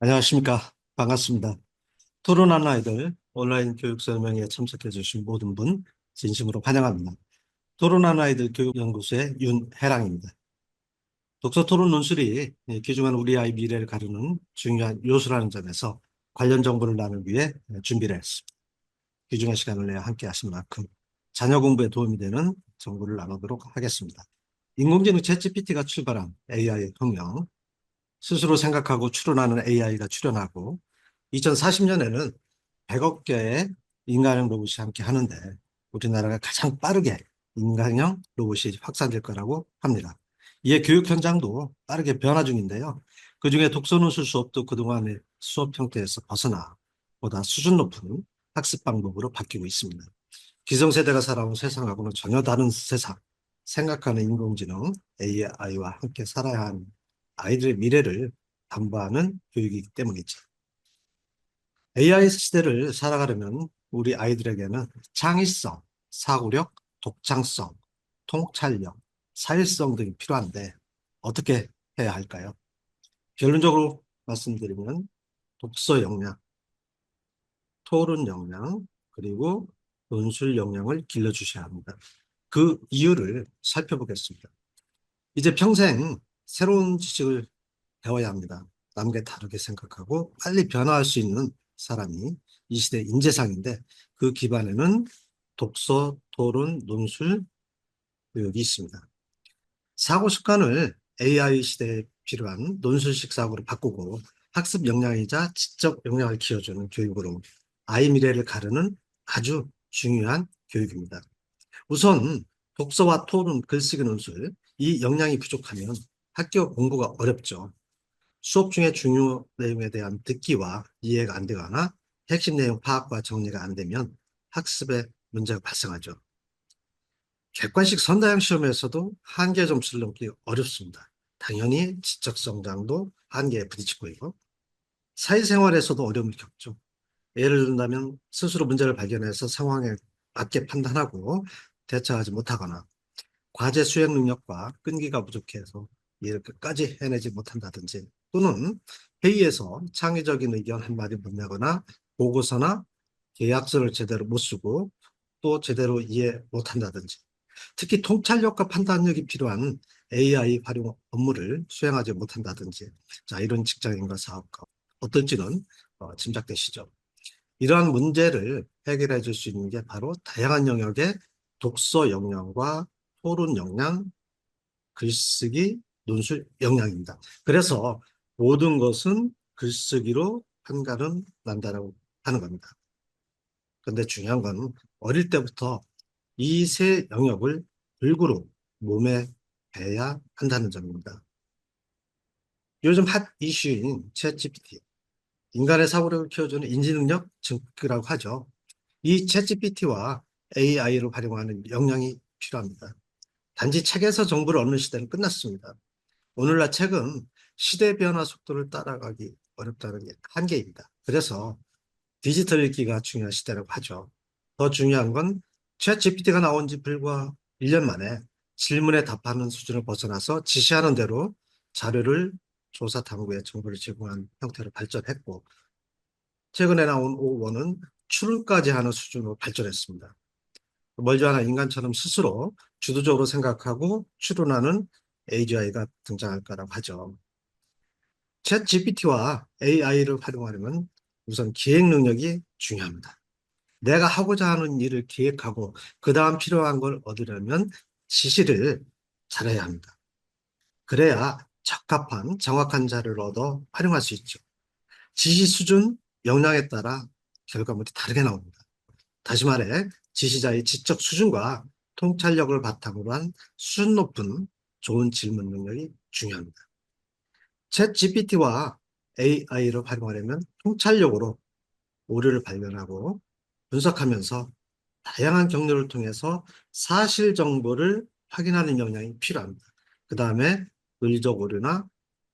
안녕하십니까. 반갑습니다. 토론하는 아이들 온라인 교육 설명회에 참석해 주신 모든 분 진심으로 환영합니다. 토론하는 아이들 교육연구소의 윤혜랑입니다. 독서 토론 논술이 귀중한 우리 아이 미래를 가르는 중요한 요소라는 점에서 관련 정보를 나누기 위해 준비를 했습니다. 귀중한 시간을 내어 함께 하신 만큼 자녀 공부에 도움이 되는 정보를 나누도록 하겠습니다. 인공지능 챗GPT가 출발한 AI 혁명, 스스로 생각하고 추론하는 AI가 출현하고 2040년에는 100억 개의 인간형 로봇이 함께 하는데 우리나라가 가장 빠르게 인간형 로봇이 확산될 거라고 합니다. 이에 교육 현장도 빠르게 변화 중인데요. 그중에 독서논술 수업도 그동안의 수업 형태에서 벗어나 보다 수준 높은 학습 방법으로 바뀌고 있습니다. 기성세대가 살아온 세상하고는 전혀 다른 세상, 생각하는 인공지능 AI와 함께 살아야 하는 아이들의 미래를 담보하는 교육이기 때문이죠. AI 시대를 살아가려면 우리 아이들에게는 창의성, 사고력, 독창성, 통찰력, 사회성 등이 필요한데 어떻게 해야 할까요? 결론적으로 말씀드리면 독서 역량, 토론 역량, 그리고 논술 역량을 길러주셔야 합니다. 그 이유를 살펴보겠습니다. 이제 평생 새로운 지식을 배워야 합니다. 남과 다르게 생각하고 빨리 변화할 수 있는 사람이 이 시대의 인재상인데 그 기반에는 독서, 토론, 논술 교육이 있습니다. 사고 습관을 AI 시대에 필요한 논술식 사고로 바꾸고 학습 역량이자 지적 역량을 키워주는 교육으로 아이 미래를 가르는 아주 중요한 교육입니다. 우선 독서와 토론, 글쓰기 논술 이 역량이 부족하면 학교 공부가 어렵죠. 수업 중에 중요 내용에 대한 듣기와 이해가 안 되거나 핵심 내용 파악과 정리가 안 되면 학습에 문제가 발생하죠. 객관식 선다형 시험에서도 한계 점수를 넘기 어렵습니다. 당연히 지적 성장도 한계에 부딪히고 있고 사회생활에서도 어려움을 겪죠. 예를 든다면 스스로 문제를 발견해서 상황에 맞게 판단하고 대처하지 못하거나 과제 수행 능력과 끈기가 부족해서 이를 끝까지 해내지 못한다든지 또는 회의에서 창의적인 의견 한마디 못 내거나 보고서나 계약서를 제대로 못 쓰고 또 제대로 이해 못한다든지 특히 통찰력과 판단력이 필요한 AI 활용 업무를 수행하지 못한다든지 자 이런 직장인과 사업가 어떨지는 짐작되시죠. 이러한 문제를 해결해 줄 수 있는 게 바로 다양한 영역의 독서 역량과 토론 역량, 글쓰기, 논술 역량입니다. 그래서 모든 것은 글쓰기로 판가름 난다라고 하는 겁니다. 그런데 중요한 건 어릴 때부터 이 세 영역을 골고루 몸에 배야 한다는 점입니다. 요즘 핫 이슈인 챗GPT, 인간의 사고력을 키워주는 인지능력 증폭기라고 하죠. 이 챗GPT와 AI를 활용하는 역량이 필요합니다. 단지 책에서 정보를 얻는 시대는 끝났습니다. 오늘날 책은 시대 변화 속도를 따라가기 어렵다는 게 한계입니다. 그래서 디지털 읽기가 중요한 시대라고 하죠. 더 중요한 건 챗GPT가 나온 지 불과 1년 만에 질문에 답하는 수준을 벗어나서 지시하는 대로 자료를 조사 탐구에 정보를 제공하는 형태로 발전했고 최근에 나온 오원은 추론까지 하는 수준으로 발전했습니다. 멀지 않아 인간처럼 스스로 주도적으로 생각하고 추론하는 AGI가 등장할 거라고 하죠. 챗 GPT와 AI를 활용하려면 우선 기획 능력이 중요합니다. 내가 하고자 하는 일을 기획하고 그 다음 필요한 걸 얻으려면 지시를 잘해야 합니다. 그래야 적합한 정확한 자료를 얻어 활용할 수 있죠. 지시 수준, 역량에 따라 결과물이 다르게 나옵니다. 다시 말해 지시자의 지적 수준과 통찰력을 바탕으로 한 수준 높은 좋은 질문 능력이 중요합니다. 챗 GPT와 AI를 활용하려면 통찰력으로 오류를 발견하고 분석하면서 다양한 경로를 통해서 사실 정보를 확인하는 역량이 필요합니다. 그 다음에 논리적 오류나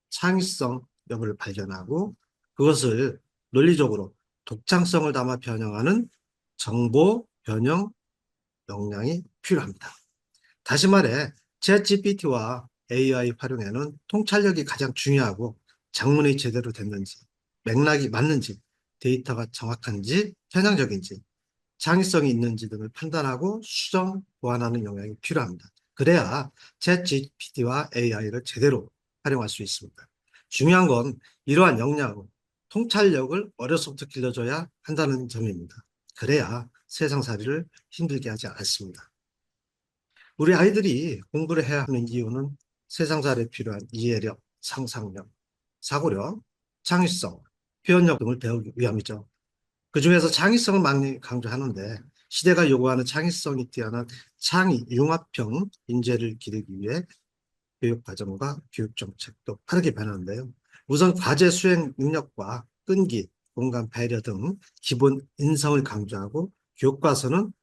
창의성 여부를 발견하고 그것을 논리적으로 독창성을 담아 변형하는 정보 변형 역량이 필요합니다. 다시 말해 챗GPT와 AI 활용에는 통찰력이 가장 중요하고 장문이 제대로 됐는지 맥락이 맞는지, 데이터가 정확한지, 편향적인지, 창의성이 있는지 등을 판단하고 수정, 보완하는 역량이 필요합니다. 그래야 챗 GPT와 AI를 제대로 활용할 수 있습니다. 중요한 건 이러한 역량, 통찰력을 어려서부터 길러줘야 한다는 점입니다. 그래야 세상살이를 힘들게 하지 않습니다. 우리 아이들이 공부를 해야 하는 이유는 세상살이에 필요한 이해력, 상상력, 사고력, 창의성, 표현력 등을 배우기 위함이죠. 그중에서 창의성을 많이 강조하는데 시대가 요구하는 창의성이 뛰어난 창의 융합형 인재를 기르기 위해 교육과정과 교육정책도 빠르게 변하는데요. 우선 과제 수행 능력과 끈기, 공감, 배려 등 기본 인성을 강조하고 교과서는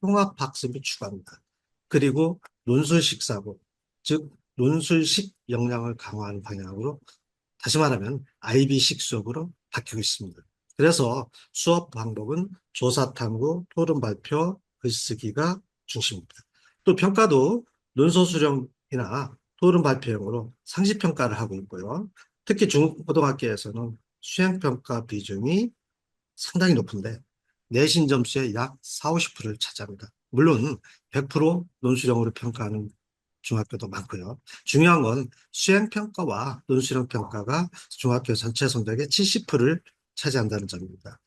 통합학습을 추구합니다. 그리고 논술식 사고, 즉 논술식 역량을 강화하는 방향으로 다시 말하면 IB식 수업으로 바뀌고 있습니다. 그래서 수업 방법은 조사 탐구, 토론 발표, 글쓰기가 중심입니다. 또 평가도 논소 수령이나 토론 발표형으로 상시 평가를 하고 있고요. 특히 중고등학교에서는 수행 평가 비중이 상당히 높은데 내신 점수의 약 4, 50%를 차지합니다. 물론 100% 논술형으로 평가하는 중학교도 많고요. 중요한 건 수행평가와 논술형 평가가 중학교 전체 성적의 70%를 차지한다는 점입니다.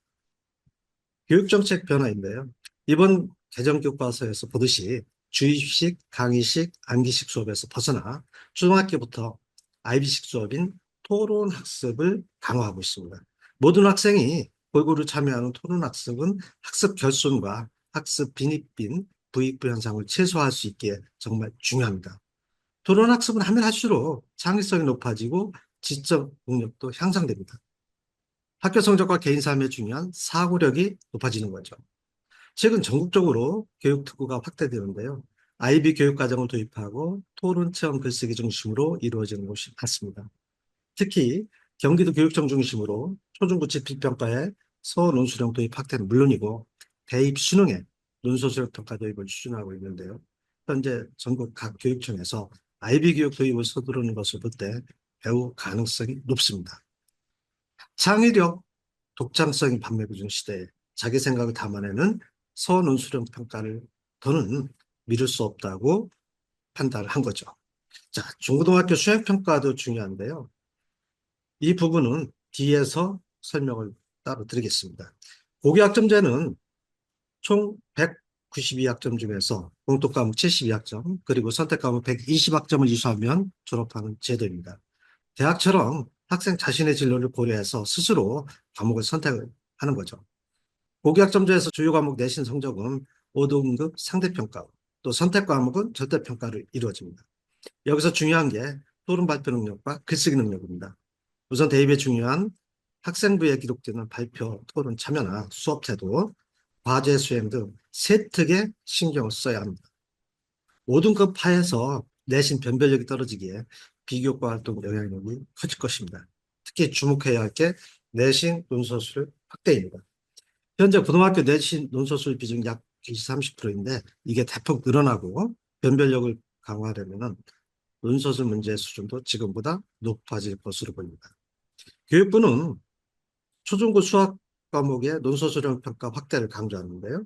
교육정책 변화인데요. 이번 개정교과서에서 보듯이 주입식, 강의식, 암기식 수업에서 벗어나 초등학교부터 IB식 수업인 토론학습을 강화하고 있습니다. 모든 학생이 골고루 참여하는 토론학습은 학습 결손과 학습 빈입빈, 부익부 현상을 최소화할 수 있기에 정말 중요합니다. 토론학습은 하면 할수록 창의성이 높아지고 지적 능력도 향상됩니다. 학교 성적과 개인 삶에 중요한 사고력이 높아지는 거죠. 최근 전국적으로 교육특구가 확대되는데요. IB 교육과정을 도입하고 토론 체험 글쓰기 중심으로 이루어지는 곳이 많습니다. 특히 경기도 교육청 중심으로 초중고치 필평가에 서논술형 도입 확대는 물론이고 대입 수능에 논소수력 평가 도입을 추진하고 있는데요. 현재 전국 각 교육청에서 IB 교육 도입을 서두르는 것을 볼 때 배우 가능성이 높습니다. 창의력, 독창성이 판매구중 시대에 자기 생각을 담아내는 서논술형 평가를 더는 미룰 수 없다고 판단을 한 거죠. 자, 중고등학교 수행평가도 중요한데요. 이 부분은 뒤에서 설명을 따로 드리겠습니다. 고교학점제는 총 192학점 중에서 공통과목 72학점, 그리고 선택과목 120학점을 이수하면 졸업하는 제도입니다. 대학처럼 학생 자신의 진로를 고려해서 스스로 과목을 선택을 하는 거죠. 고교학점제에서 주요 과목 내신 성적은 5등급 상대평가, 또 선택 과목은 절대평가로 이루어집니다. 여기서 중요한 게 토론 발표 능력과 글쓰기 능력입니다. 우선 대입에 중요한 학생부에 기록되는 발표, 토론 참여나 수업 태도, 과제 수행 등 세특에 신경을 써야 합니다. 5등급 하에서 내신 변별력이 떨어지기에 비교과 활동 영향력이 커질 것입니다. 특히 주목해야 할 게 내신 논서술 확대입니다. 현재 고등학교 내신 논서술 비중이 약 20, 30%인데 이게 대폭 늘어나고 변별력을 강화하려면 논서술 문제 수준도 지금보다 높아질 것으로 보입니다. 교육부는 초중고 수학 과목의 논서술형 평가 확대를 강조하는데요.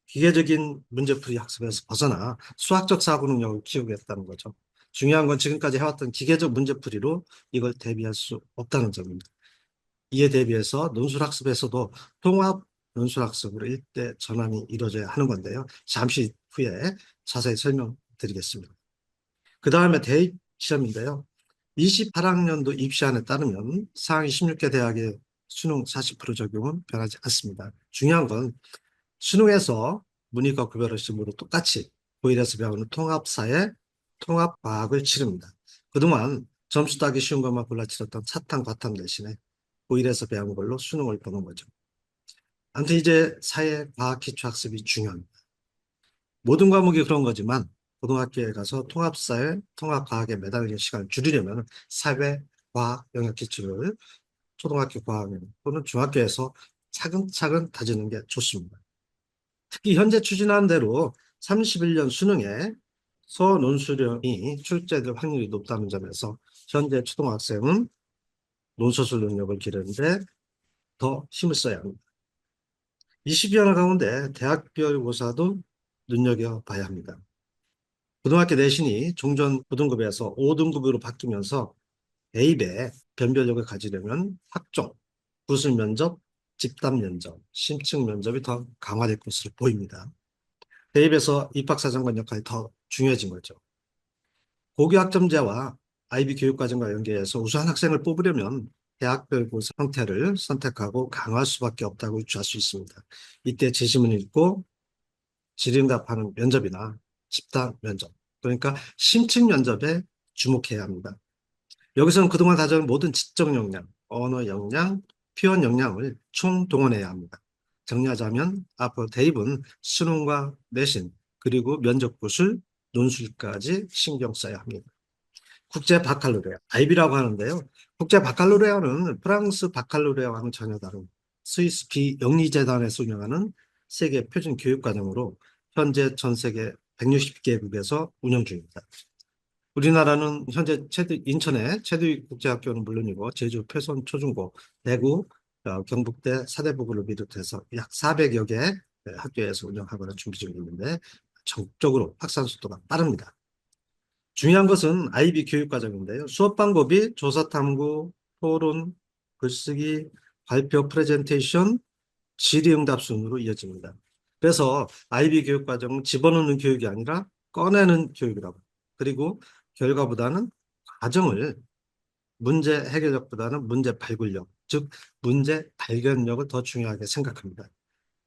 기계적인 문제풀이 학습에서 벗어나 수학적 사고 능력을 키우겠다는 거죠. 중요한 건 지금까지 해왔던 기계적 문제풀이로 이걸 대비할 수 없다는 점입니다. 이에 대비해서 논술학습에서도 통합 논술학습으로 일대 전환이 이루어져야 하는 건데요. 잠시 후에 자세히 설명드리겠습니다. 그 다음에 대입 시험인데요. 28학년도 입시안에 따르면 상위 16개 대학의 수능 40% 적용은 변하지 않습니다. 중요한 건 수능에서 문이과 구별 없이 모두 똑같이 고1에서 배우는 통합사회, 통합과학을 치릅니다. 그동안 점수 따기 쉬운 것만 골라 치렀던 사탐, 과탐 대신에 고1에서 배운 걸로 수능을 보는 거죠. 아무튼 이제 사회, 과학, 기초학습이 중요합니다. 모든 과목이 그런 거지만 고등학교에 가서 통합사회, 통합과학에 매달리는 시간을 줄이려면 사회, 과학, 영역 기초를 초등학교 과학년 또는 중학교에서 차근차근 다지는 게 좋습니다. 특히 현재 추진한 대로 31년 수능에 서논술형이 출제될 확률이 높다는 점에서 현재 초등학생은 논서술 능력을 기르는데 더 힘을 써야 합니다. 20여 년 가운데 대학별 고사도 눈여겨봐야 합니다. 고등학교 내신이 종전 고등급에서 5등급으로 바뀌면서 대입에 변별력을 가지려면 학종, 구술 면접, 집단 면접, 심층 면접이 더 강화될 것으로 보입니다. 대입에서 입학사정관 역할이 더 중요해진 거죠. 고교 학점제와 IB 교육과정과 연계해서 우수한 학생을 뽑으려면 대학별 고사 형태를 선택하고 강화할 수밖에 없다고 유추할 수 있습니다. 이때 재심을 읽고 질의응답하는 면접이나 집단 면접, 그러니까 심층 면접에 주목해야 합니다. 여기서는 그동안 다져온 모든 지적 역량, 언어 역량, 표현 역량을 총동원해야 합니다. 정리하자면 앞으로 대입은 수능과 내신, 그리고 면접 구술, 논술까지 신경 써야 합니다. 국제 바칼로레아, IB라고 하는데요. 국제 바칼로레아는 프랑스 바칼로레아와는 전혀 다른 스위스 비영리재단에서 운영하는 세계 표준 교육과정으로 현재 전 세계 160개국에서 운영 중입니다. 우리나라는 현재 인천의 체두익 국제학교는 물론이고 제주 표선 초중고, 대구, 경북대 사대부고를 비롯해서 약 400여 개 학교에서 운영하거나 준비 중에 있는데 전국적으로 확산 속도가 빠릅니다. 중요한 것은 IB 교육과정인데요. 수업 방법이 조사 탐구, 토론, 글쓰기, 발표 프레젠테이션, 질의응답 순으로 이어집니다. 그래서 IB 교육과정은 집어넣는 교육이 아니라 꺼내는 교육이라고. 그리고 결과보다는 과정을 문제 해결력보다는 문제 발굴력, 즉 문제 발견력을 더 중요하게 생각합니다.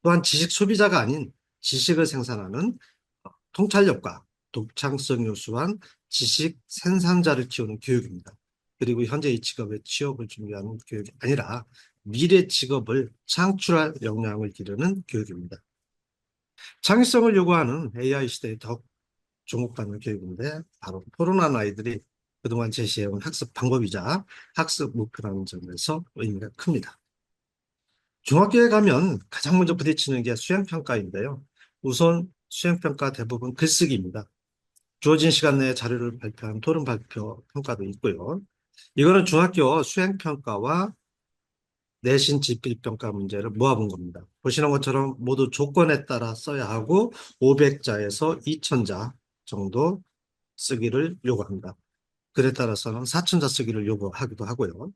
또한 지식 소비자가 아닌 지식을 생산하는 통찰력과 독창성 요소한 지식 생산자를 키우는 교육입니다. 그리고 현재 이 직업의 취업을 준비하는 교육이 아니라 미래 직업을 창출할 역량을 기르는 교육입니다. 창의성을 요구하는 AI 시대에 더 주목받는 교육인데 바로 토론한 아이들이 그동안 제시해온 학습 방법이자 학습 목표라는 점에서 의미가 큽니다. 중학교에 가면 가장 먼저 부딪히는 게 수행평가인데요. 우선 수행평가 대부분 글쓰기입니다. 주어진 시간 내에 자료를 발표한 토론 발표 평가도 있고요. 이거는 중학교 수행평가와 내신 집필평가 문제를 모아본 겁니다. 보시는 것처럼 모두 조건에 따라 써야 하고 500자에서 2000자 정도 쓰기를 요구합니다. 글에 따라서는 4000자 쓰기를 요구하기도 하고요.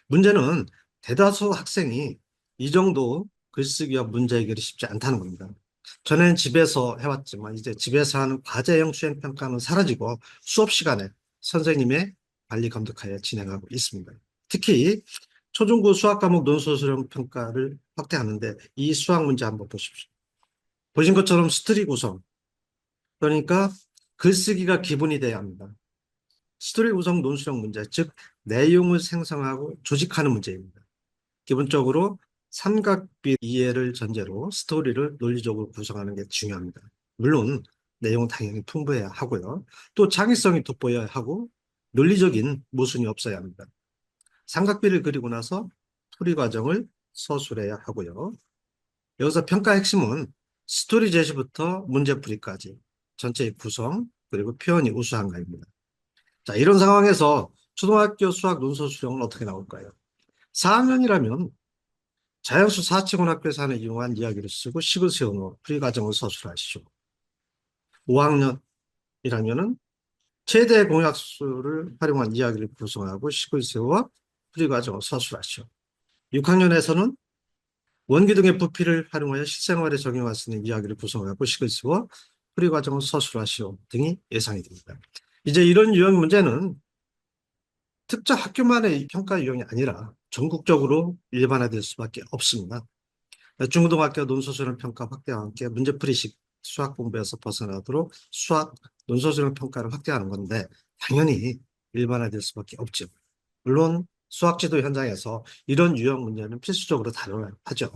문제는 대다수 학생이 이 정도 글쓰기와 문제 해결이 쉽지 않다는 겁니다. 전에는 집에서 해왔지만 이제 집에서 하는 과제형 수행평가는 사라지고 수업 시간에 선생님의 관리 감독하에 진행하고 있습니다. 특히 초중고 수학 과목 논술 수령 평가를 확대하는데 이 수학 문제 한번 보십시오. 보신 것처럼 스토리 구성, 그러니까 글쓰기가 기본이 돼야 합니다. 스토리 구성 논술형 문제, 즉 내용을 생성하고 조직하는 문제입니다. 기본적으로 삼각비 이해를 전제로 스토리를 논리적으로 구성하는 게 중요합니다. 물론 내용은 당연히 풍부해야 하고요. 또 창의성이 돋보여야 하고 논리적인 모순이 없어야 합니다. 삼각비를 그리고 나서 풀이 과정을 서술해야 하고요. 여기서 평가 핵심은 스토리 제시부터 문제풀이까지 전체의 구성 그리고 표현이 우수한가입니다. 자, 이런 상황에서 초등학교 수학 논술 수령은 어떻게 나올까요? 4학년이라면 자연수 사치곤학교에서 하는 이용한 이야기를 쓰고 식을 세우는 풀이 과정을 서술하시죠. 5학년이라면은 최대 공약수를 활용한 이야기를 구성하고 식을 세워 풀이 과정을 서술하시죠. 6학년에서는 원기 등의 부피를 활용하여 실생활에 적용할 수 있는 이야기를 구성하고 식을 세워 풀이 과정을 서술하시오 등이 예상이 됩니다. 이제 이런 유형 문제는 특정 학교만의 평가 유형이 아니라 전국적으로 일반화될 수밖에 없습니다. 중고등학교 논술수능 평가 확대와 함께 문제풀이식 수학 공부에서 벗어나도록 수학 논술수능 평가를 확대하는 건데 당연히 일반화될 수밖에 없죠. 물론 수학지도 현장에서 이런 유형 문제는 필수적으로 다뤄야 하죠.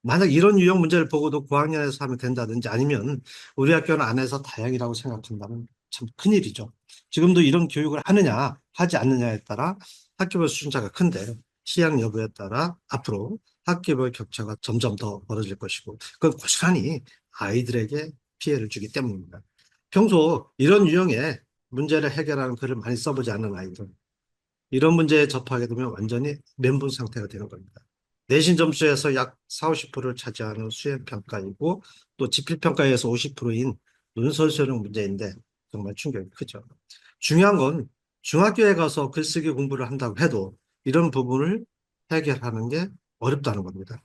만약 이런 유형 문제를 보고도 고학년에서 하면 된다든지 아니면 우리 학교는 안 해서 다행이라고 생각한다면 참 큰일이죠. 지금도 이런 교육을 하느냐 하지 않느냐에 따라 학교별 수준차가 큰데 시행 여부에 따라 앞으로 학교별 격차가 점점 더 벌어질 것이고 그건 고스란히 아이들에게 피해를 주기 때문입니다. 평소 이런 유형의 문제를 해결하는 글을 많이 써보지 않는 아이들 이런 문제에 접하게 되면 완전히 멘붕 상태가 되는 겁니다. 내신 점수에서 약 4, 50%를 차지하는 수행평가이고 또 지필평가에서 50%인 논설수령 문제인데 정말 충격이 크죠. 중요한 건 중학교에 가서 글쓰기 공부를 한다고 해도 이런 부분을 해결하는 게 어렵다는 겁니다.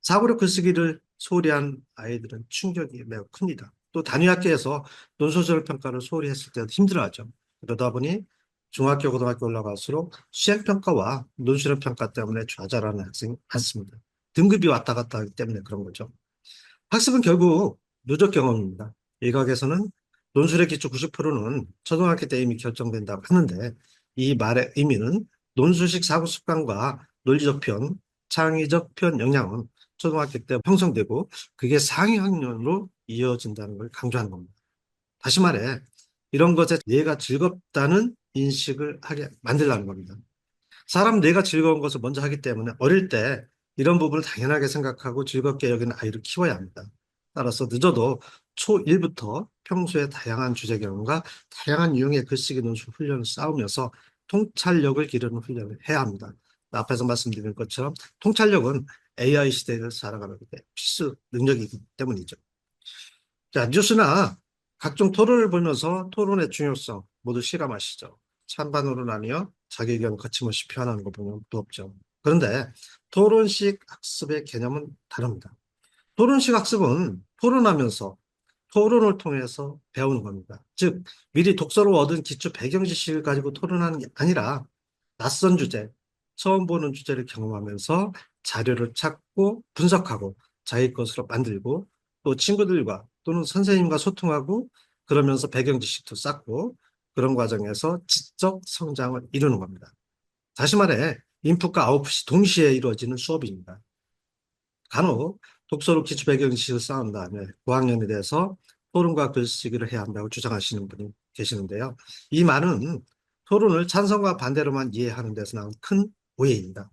사고력 글쓰기를 소홀히 한 아이들은 충격이 매우 큽니다. 또 단위 학교에서 논술설 평가를 소홀히 했을 때도 힘들어하죠. 그러다 보니 중학교, 고등학교 올라갈수록 수행평가와 논술형 평가 때문에 좌절하는 학생이 많습니다. 등급이 왔다 갔다 하기 때문에 그런 거죠. 학습은 결국 누적 경험입니다. 일각에서는 논술의 기초 90%는 초등학교 때 이미 결정된다고 하는데 이 말의 의미는 논술식 사고 습관과 논리적 편, 창의적 편 역량은 초등학교 때 형성되고 그게 상위 학년으로 이어진다는 걸 강조하는 겁니다. 다시 말해 이런 것에 뇌가 즐겁다는 인식을 하게 만들라는 겁니다. 사람 뇌가 즐거운 것을 먼저 하기 때문에 어릴 때 이런 부분을 당연하게 생각하고 즐겁게 여기는 아이를 키워야 합니다. 따라서 늦어도 초1부터 평소에 다양한 주제 경험과 다양한 유형의 글쓰기 논술 훈련을 쌓으면서 통찰력을 기르는 훈련을 해야 합니다. 앞에서 말씀드린 것처럼 통찰력은 AI 시대를 살아가는 데 필수 능력이기 때문이죠. 자, 뉴스나 각종 토론을 보면서 토론의 중요성 모두 실감하시죠. 찬반으로 나뉘어 자기 의견 거침없이 표현하는 거 보면 부럽죠. 그런데 토론식 학습의 개념은 다릅니다. 토론식 학습은 토론하면서 토론을 통해서 배우는 겁니다. 즉, 미리 독서로 얻은 기초 배경 지식을 가지고 토론하는 게 아니라 낯선 주제, 처음 보는 주제를 경험하면서 자료를 찾고 분석하고 자기 것으로 만들고 또 친구들과 또는 선생님과 소통하고 그러면서 배경 지식도 쌓고 그런 과정에서 지적 성장을 이루는 겁니다. 다시 말해 인풋과 아웃풋이 동시에 이루어지는 수업입니다. 간혹 독서로 기초 배경 지식을 쌓은 다음에 고학년이 돼서 토론과 글쓰기를 해야 한다고 주장하시는 분이 계시는데요. 이 말은 토론을 찬성과 반대로만 이해하는 데서 나온 큰 오해입니다.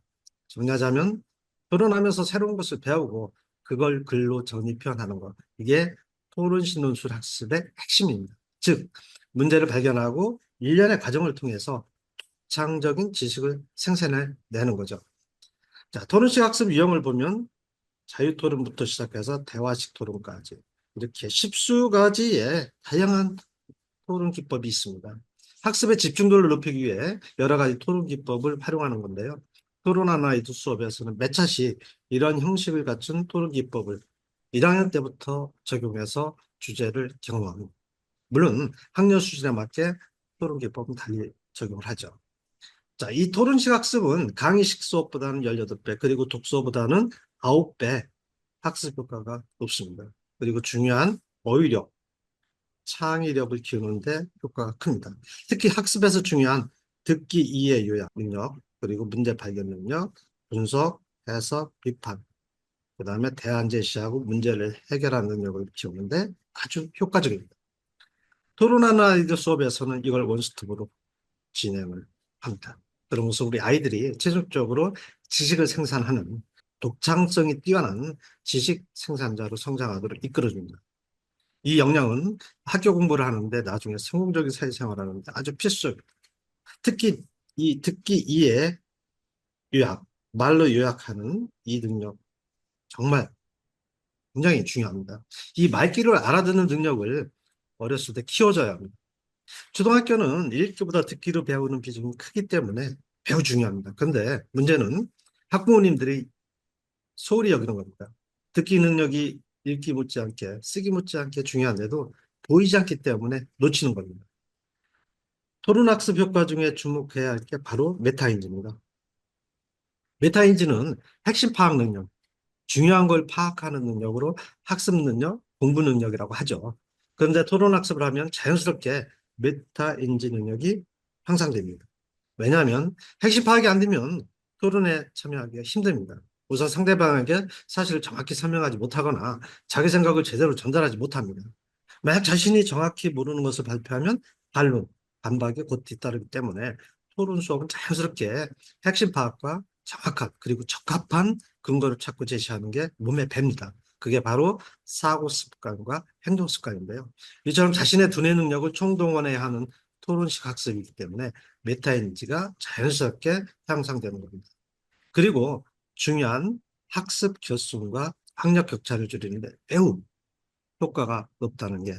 정리하자면 토론하면서 새로운 것을 배우고 그걸 글로 정리 표현하는 것. 이게 토론 신논술 학습의 핵심입니다. 즉 문제를 발견하고 일련의 과정을 통해서 창적인 지식을 생산해내는 거죠. 자, 토론식 학습 유형을 보면 자유토론부터 시작해서 대화식 토론까지 이렇게 십수 가지의 다양한 토론 기법이 있습니다. 학습의 집중도를 높이기 위해 여러 가지 토론 기법을 활용하는 건데요. 토론하는 아이들 수업에서는 몇 차씩 이런 형식을 갖춘 토론 기법을 1학년 때부터 적용해서 주제를 경험합니다. 물론 학년 수준에 맞게 토론 기법은 달리 적용을 하죠. 자, 이 토론식 학습은 강의식 수업보다는 18배, 그리고 독서보다는 9배 학습 효과가 높습니다. 그리고 중요한 어휘력, 창의력을 키우는데 효과가 큽니다. 특히 학습에서 중요한 듣기, 이해, 요약 능력, 그리고 문제 발견 능력, 분석, 해석, 비판, 그 다음에 대안 제시하고 문제를 해결하는 능력을 키우는데 아주 효과적입니다. 토론하는 아이들 수업에서는 이걸 원스톱으로 진행을 합니다. 그러면서 우리 아이들이 최종적으로 지식을 생산하는 독창성이 뛰어난 지식 생산자로 성장하도록 이끌어줍니다. 이 역량은 학교 공부를 하는데 나중에 성공적인 사회생활을 하는데 아주 필수적입니다. 특히 이 듣기 이해 요약, 말로 요약하는 이 능력 정말 굉장히 중요합니다. 이 말귀를 알아듣는 능력을 어렸을 때 키워줘야 합니다. 초등학교는 읽기보다 듣기로 배우는 비중이 크기 때문에 매우 중요합니다. 그런데 문제는 학부모님들이 소홀히 여기는 겁니다. 듣기 능력이 읽기 못지않게 쓰기 못지않게 중요한데도 보이지 않기 때문에 놓치는 겁니다. 토론학습 효과 중에 주목해야 할 게 바로 메타인지입니다. 메타인지는 핵심 파악 능력, 중요한 걸 파악하는 능력으로 학습 능력, 공부 능력이라고 하죠. 그런데 토론학습을 하면 자연스럽게 메타인지 능력이 향상됩니다. 왜냐하면 핵심 파악이 안 되면 토론에 참여하기가 힘듭니다. 우선 상대방에게 사실을 정확히 설명하지 못하거나 자기 생각을 제대로 전달하지 못합니다. 만약 자신이 정확히 모르는 것을 발표하면 반론, 반박이 곧 뒤따르기 때문에 토론 수업은 자연스럽게 핵심 파악과 정확한 그리고 적합한 근거를 찾고 제시하는 게 몸에 뱄니다. 그게 바로 사고 습관과 행동 습관인데요. 이처럼 자신의 두뇌 능력을 총동원해야 하는 토론식 학습이기 때문에 메타인지가 자연스럽게 향상되는 겁니다. 그리고 중요한 학습 결손과 학력 격차를 줄이는데 매우 효과가 높다는 게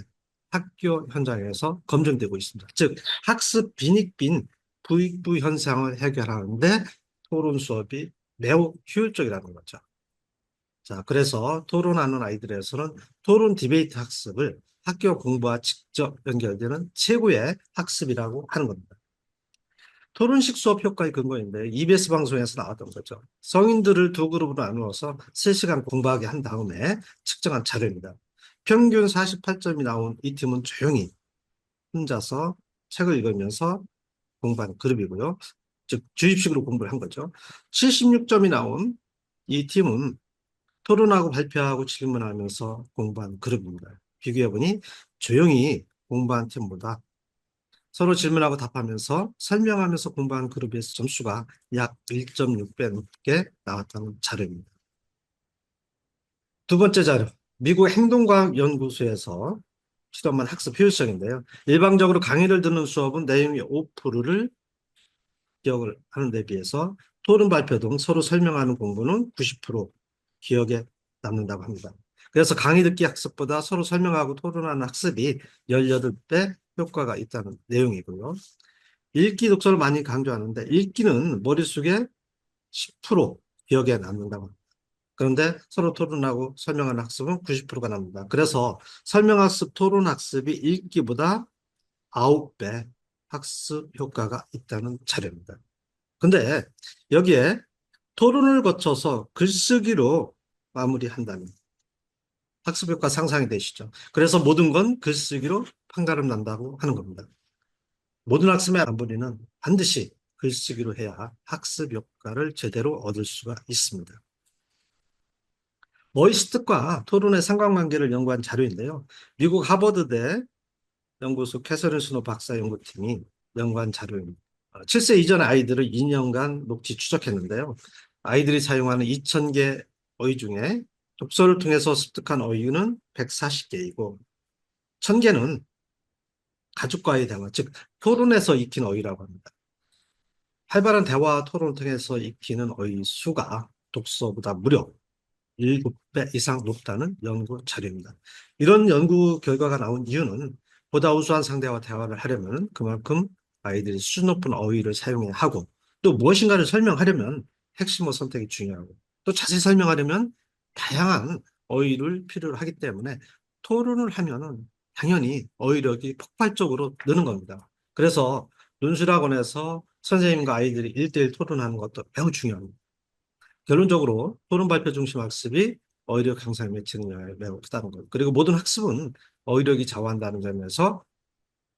학교 현장에서 검증되고 있습니다. 즉, 학습 빈익빈 부익부 현상을 해결하는데 토론 수업이 매우 효율적이라는 거죠. 자, 그래서 토론하는 아이들에서는 토론 디베이트 학습을 학교 공부와 직접 연결되는 최고의 학습이라고 하는 겁니다. 토론식 수업 효과의 근거인데 EBS 방송에서 나왔던 거죠. 성인들을 두 그룹으로 나누어서 3시간 공부하게 한 다음에 측정한 자료입니다. 평균 48점이 나온 이 팀은 조용히 혼자서 책을 읽으면서 공부한 그룹이고요. 즉 주입식으로 공부를 한 거죠. 76점이 나온 이 팀은 토론하고 발표하고 질문하면서 공부한 그룹입니다. 비교해보니 조용히 공부한 팀보다 서로 질문하고 답하면서 설명하면서 공부한 그룹에서 점수가 약 1.6배 높게 나왔다는 자료입니다. 두 번째 자료, 미국 행동과학 연구소에서 실험한 학습 효율성인데요. 일반적으로 강의를 듣는 수업은 내용의 5%를 기억을 하는 데 비해서 토론 발표 등 서로 설명하는 공부는 90% 기억에 남는다고 합니다. 그래서 강의 듣기 학습보다 서로 설명하고 토론하는 학습이 18배 효과가 있다는 내용이고요. 읽기 독서를 많이 강조하는데 읽기는 머릿속에 10% 기억에 남는다고 합니다. 그런데 서로 토론하고 설명하는 학습은 90%가 남는다. 그래서 설명학습, 토론학습이 읽기보다 9배 학습 효과가 있다는 자료입니다. 근데 여기에 토론을 거쳐서 글쓰기로 마무리한다면 학습 효과 상상이 되시죠. 그래서 모든 건 글쓰기로 판가름 난다고 하는 겁니다. 모든 학습의 마무리는 반드시 글쓰기로 해야 학습 효과를 제대로 얻을 수가 있습니다. 머이스트과 토론의 상관관계를 연구한 자료인데요. 미국 하버드대 연구소 캐서린 스노 박사 연구팀이 연구한 자료입니다. 7세 이전의 아이들을 2년간 녹지 추적했는데요. 아이들이 사용하는 2,000개 어휘 중에 독서를 통해서 습득한 어휘는 140개이고 1,000개는 가족과의 대화, 즉 토론에서 익힌 어휘라고 합니다. 활발한 대화와 토론을 통해서 익히는 어휘 수가 독서보다 무려 7배 이상 높다는 연구 자료입니다. 이런 연구 결과가 나온 이유는 보다 우수한 상대와 대화를 하려면 그만큼 아이들이 수준 높은 어휘를 사용해야 하고 또 무엇인가를 설명하려면 핵심어 선택이 중요하고 또 자세히 설명하려면 다양한 어휘를 필요로 하기 때문에 토론을 하면은 당연히 어휘력이 폭발적으로 느는 겁니다. 그래서 논술학원에서 선생님과 아이들이 1대1 토론하는 것도 매우 중요합니다. 결론적으로 토론 발표 중심 학습이 어휘력 향상에 미치는 영향이 매우 크다는 것. 그리고 모든 학습은 어휘력이 좌우한다는 점에서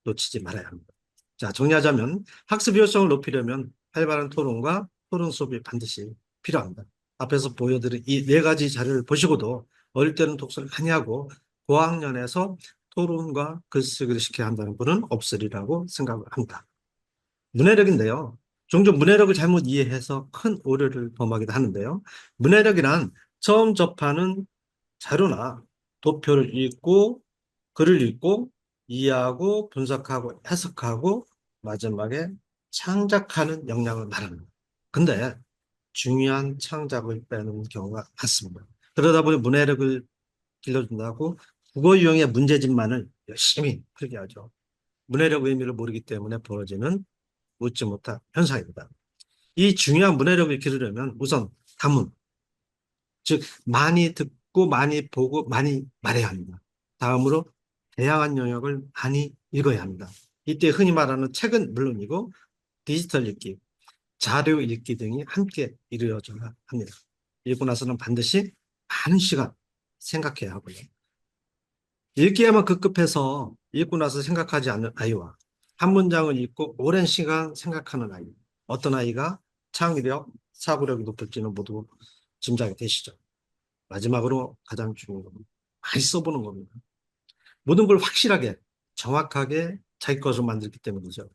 놓치지 말아야 합니다. 자, 정리하자면 학습 효율성을 높이려면 활발한 토론과 토론 수업이 반드시 필요합니다. 앞에서 보여드린 이 네 가지 자료를 보시고도 어릴 때는 독서를 많이 하고 고학년에서 토론과 글쓰기를 시켜야 한다는 분은 없으리라고 생각을 합니다. 문해력인데요. 종종 문해력을 잘못 이해해서 큰 오류를 범하기도 하는데요. 문해력이란 처음 접하는 자료나 도표를 읽고 글을 읽고 이해하고 분석하고 해석하고 마지막에 창작하는 역량을 말합니다. 근데 중요한 창작을 빼는 경우가 많습니다. 그러다 보니 문해력을 길러준다고 국어 유형의 문제집만을 열심히 풀게 하죠. 문해력 의미를 모르기 때문에 벌어지는 묻지 못한 현상입니다. 이 중요한 문해력을 기르려면 우선 다문, 즉 많이 듣고 많이 보고 많이 말해야 합니다. 다음으로 다양한 영역을 많이 읽어야 합니다. 이때 흔히 말하는 책은 물론이고 디지털 읽기, 자료 읽기 등이 함께 이루어져야 합니다. 읽고 나서는 반드시 많은 시간 생각해야 하고요. 읽기에만 급급해서 읽고 나서 생각하지 않는 아이와 한 문장을 읽고 오랜 시간 생각하는 아이, 어떤 아이가 창의력, 사고력이 높을지는 모두 짐작이 되시죠. 마지막으로 가장 중요한 건 많이 써보는 겁니다. 모든 걸 확실하게, 정확하게 자기 것으로 만들기 때문이죠.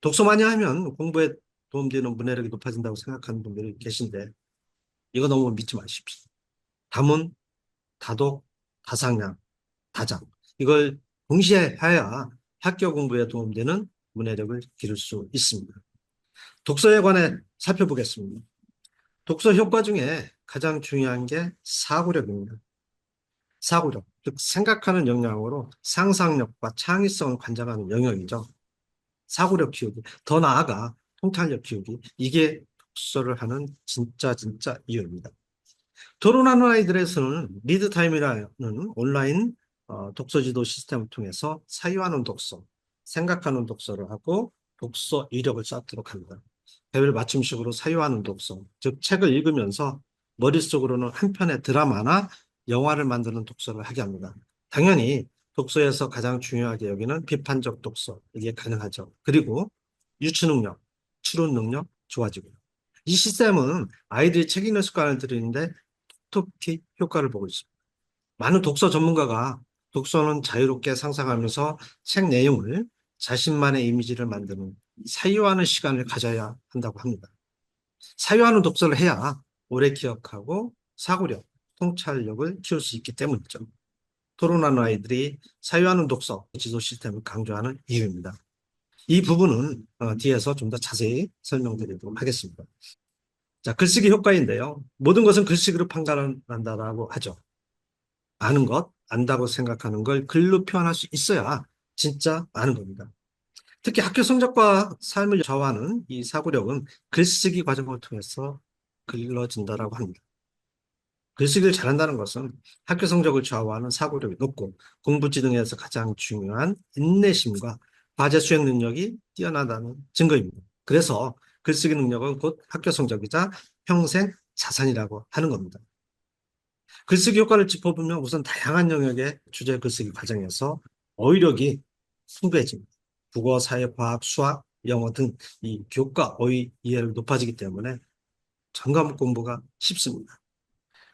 독서 많이 하면 공부에 도움되는 문해력이 높아진다고 생각하는 분들이 계신데 이거 너무 믿지 마십시오. 다문, 다독, 다상량, 다장. 이걸 동시에 해야 학교 공부에 도움되는 문해력을 기를 수 있습니다. 독서에 관해 살펴보겠습니다. 독서 효과 중에 가장 중요한 게 사고력입니다. 사고력, 즉 생각하는 역량으로 상상력과 창의성을 관장하는 영역이죠. 사고력 키우기, 더 나아가 통찰력 키우기, 이게 독서를 하는 진짜 이유입니다. 토론하는 아이들에서는 리드타임이라는 온라인 독서 지도 시스템을 통해서 사유하는 독서, 생각하는 독서를 하고 독서 이력을 쌓도록 합니다. 대별 맞춤식으로 사유하는 독서, 즉 책을 읽으면서 머릿속으로는 한 편의 드라마나 영화를 만드는 독서를 하게 합니다. 당연히 독서에서 가장 중요하게 여기는 비판적 독서, 이게 가능하죠. 그리고 유추 능력, 추론 능력 좋아지고요. 이 시스템은 아이들이 책 읽는 습관을 들이는데 톡톡히 효과를 보고 있습니다. 많은 독서 전문가가 독서는 자유롭게 상상하면서 책 내용을 자신만의 이미지를 만드는 사유하는 시간을 가져야 한다고 합니다. 사유하는 독서를 해야 오래 기억하고 사고력, 통찰력을 키울 수 있기 때문이죠. 토론하는 아이들이 사유하는 독서 지도 시스템을 강조하는 이유입니다. 이 부분은 뒤에서 좀 더 자세히 설명드리도록 하겠습니다. 자, 글쓰기 효과인데요. 모든 것은 글쓰기로 판단한다라고 하죠. 아는 것, 안다고 생각하는 걸 글로 표현할 수 있어야 진짜 아는 겁니다. 특히 학교 성적과 삶을 좌우하는 이 사고력은 글쓰기 과정을 통해서 길러진다라고 합니다. 글쓰기를 잘한다는 것은 학교 성적을 좌우하는 사고력이 높고 공부지 등에서 가장 중요한 인내심과 과제 수행 능력이 뛰어나다는 증거입니다. 그래서 글쓰기 능력은 곧 학교 성적이자 평생 자산이라고 하는 겁니다. 글쓰기 효과를 짚어보면 우선 다양한 영역의 주제 글쓰기 과정에서 어휘력이 풍부해집니다. 국어, 사회, 과학, 수학, 영어 등 이 교과, 어휘 이해를 높아지기 때문에 전 과목 공부가 쉽습니다.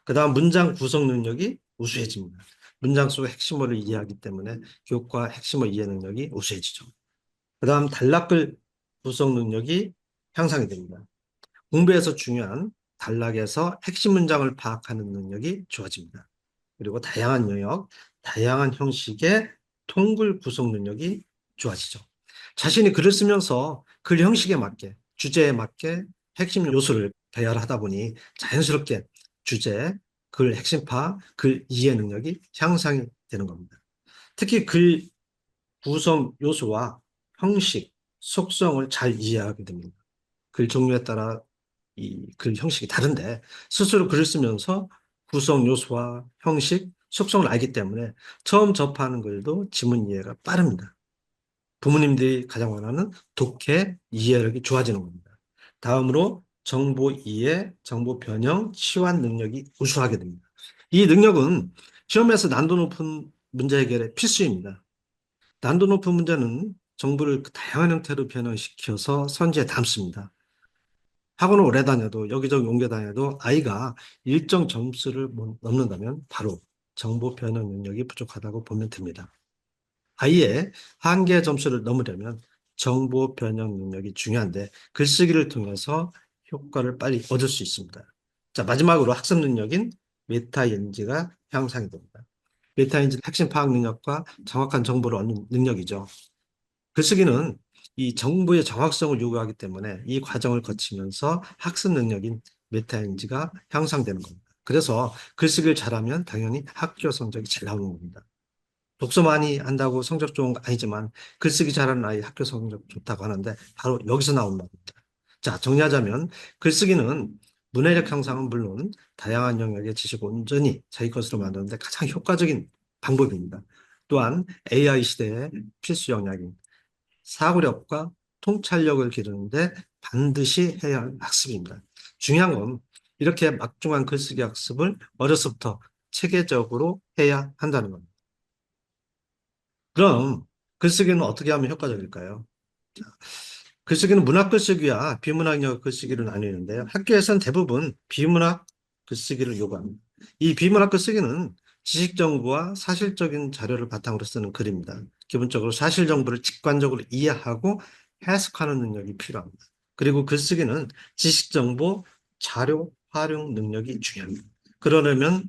그 다음 문장 구성 능력이 우수해집니다. 문장 속의 핵심어를 이해하기 때문에 교과 핵심어 이해 능력이 우수해지죠. 그 다음 단락글 구성 능력이 향상이 됩니다. 공부에서 중요한 단락에서 핵심 문장을 파악하는 능력이 좋아집니다. 그리고 다양한 영역, 다양한 형식의 통글 구성 능력이 좋아지죠. 자신이 글을 쓰면서 글 형식에 맞게, 주제에 맞게 핵심 요소를 배열하다 보니 자연스럽게 주제, 글 핵심 파악, 글 이해 능력이 향상이 되는 겁니다. 특히 글 구성 요소와 형식, 속성을 잘 이해하게 됩니다. 글 종류에 따라 이 글 형식이 다른데 스스로 글을 쓰면서 구성 요소와 형식, 속성을 알기 때문에 처음 접하는 글도 지문 이해가 빠릅니다. 부모님들이 가장 원하는 독해 이해력이 좋아지는 겁니다. 다음으로 정보 이해, 정보 변형, 치환 능력이 우수하게 됩니다. 이 능력은 시험에서 난도 높은 문제 해결에 필수입니다. 난도 높은 문제는 정보를 다양한 형태로 변형시켜서 선지에 담습니다. 학원을 오래 다녀도 여기저기 옮겨 다녀도 아이가 일정 점수를 못 넘는다면 바로 정보 변형 능력이 부족하다고 보면 됩니다. 아이의 한계 점수를 넘으려면 정보 변형 능력이 중요한데 글쓰기를 통해서 효과를 빨리 얻을 수 있습니다. 자, 마지막으로 학습 능력인 메타인지가 향상이 됩니다. 메타인지는 핵심 파악 능력과 정확한 정보를 얻는 능력이죠. 글쓰기는 이 정보의 정확성을 요구하기 때문에 이 과정을 거치면서 학습 능력인 메타인지가 향상되는 겁니다. 그래서 글쓰기를 잘하면 당연히 학교 성적이 잘 나오는 겁니다. 독서 많이 한다고 성적 좋은 거 아니지만 글쓰기 잘하는 아이 학교 성적 좋다고 하는데 바로 여기서 나온 말입니다. 자, 정리하자면 글쓰기는 문해력 향상은 물론 다양한 영역의 지식을 온전히 자기 것으로 만드는데 가장 효과적인 방법입니다. 또한 AI 시대의 필수 역량인 사고력과 통찰력을 기르는데 반드시 해야 할 학습입니다. 중요한 건 이렇게 막중한 글쓰기 학습을 어려서부터 체계적으로 해야 한다는 겁니다. 그럼 글쓰기는 어떻게 하면 효과적일까요? 글쓰기는 문학 글쓰기와 비문학 역 글쓰기를 나뉘는데요. 학교에서는 대부분 비문학 글쓰기를 요구합니다. 이 비문학 글쓰기는 지식 정보와 사실적인 자료를 바탕으로 쓰는 글입니다. 기본적으로 사실 정보를 직관적으로 이해하고 해석하는 능력이 필요합니다. 그리고 글쓰기는 지식 정보, 자료 활용 능력이 중요합니다. 그러려면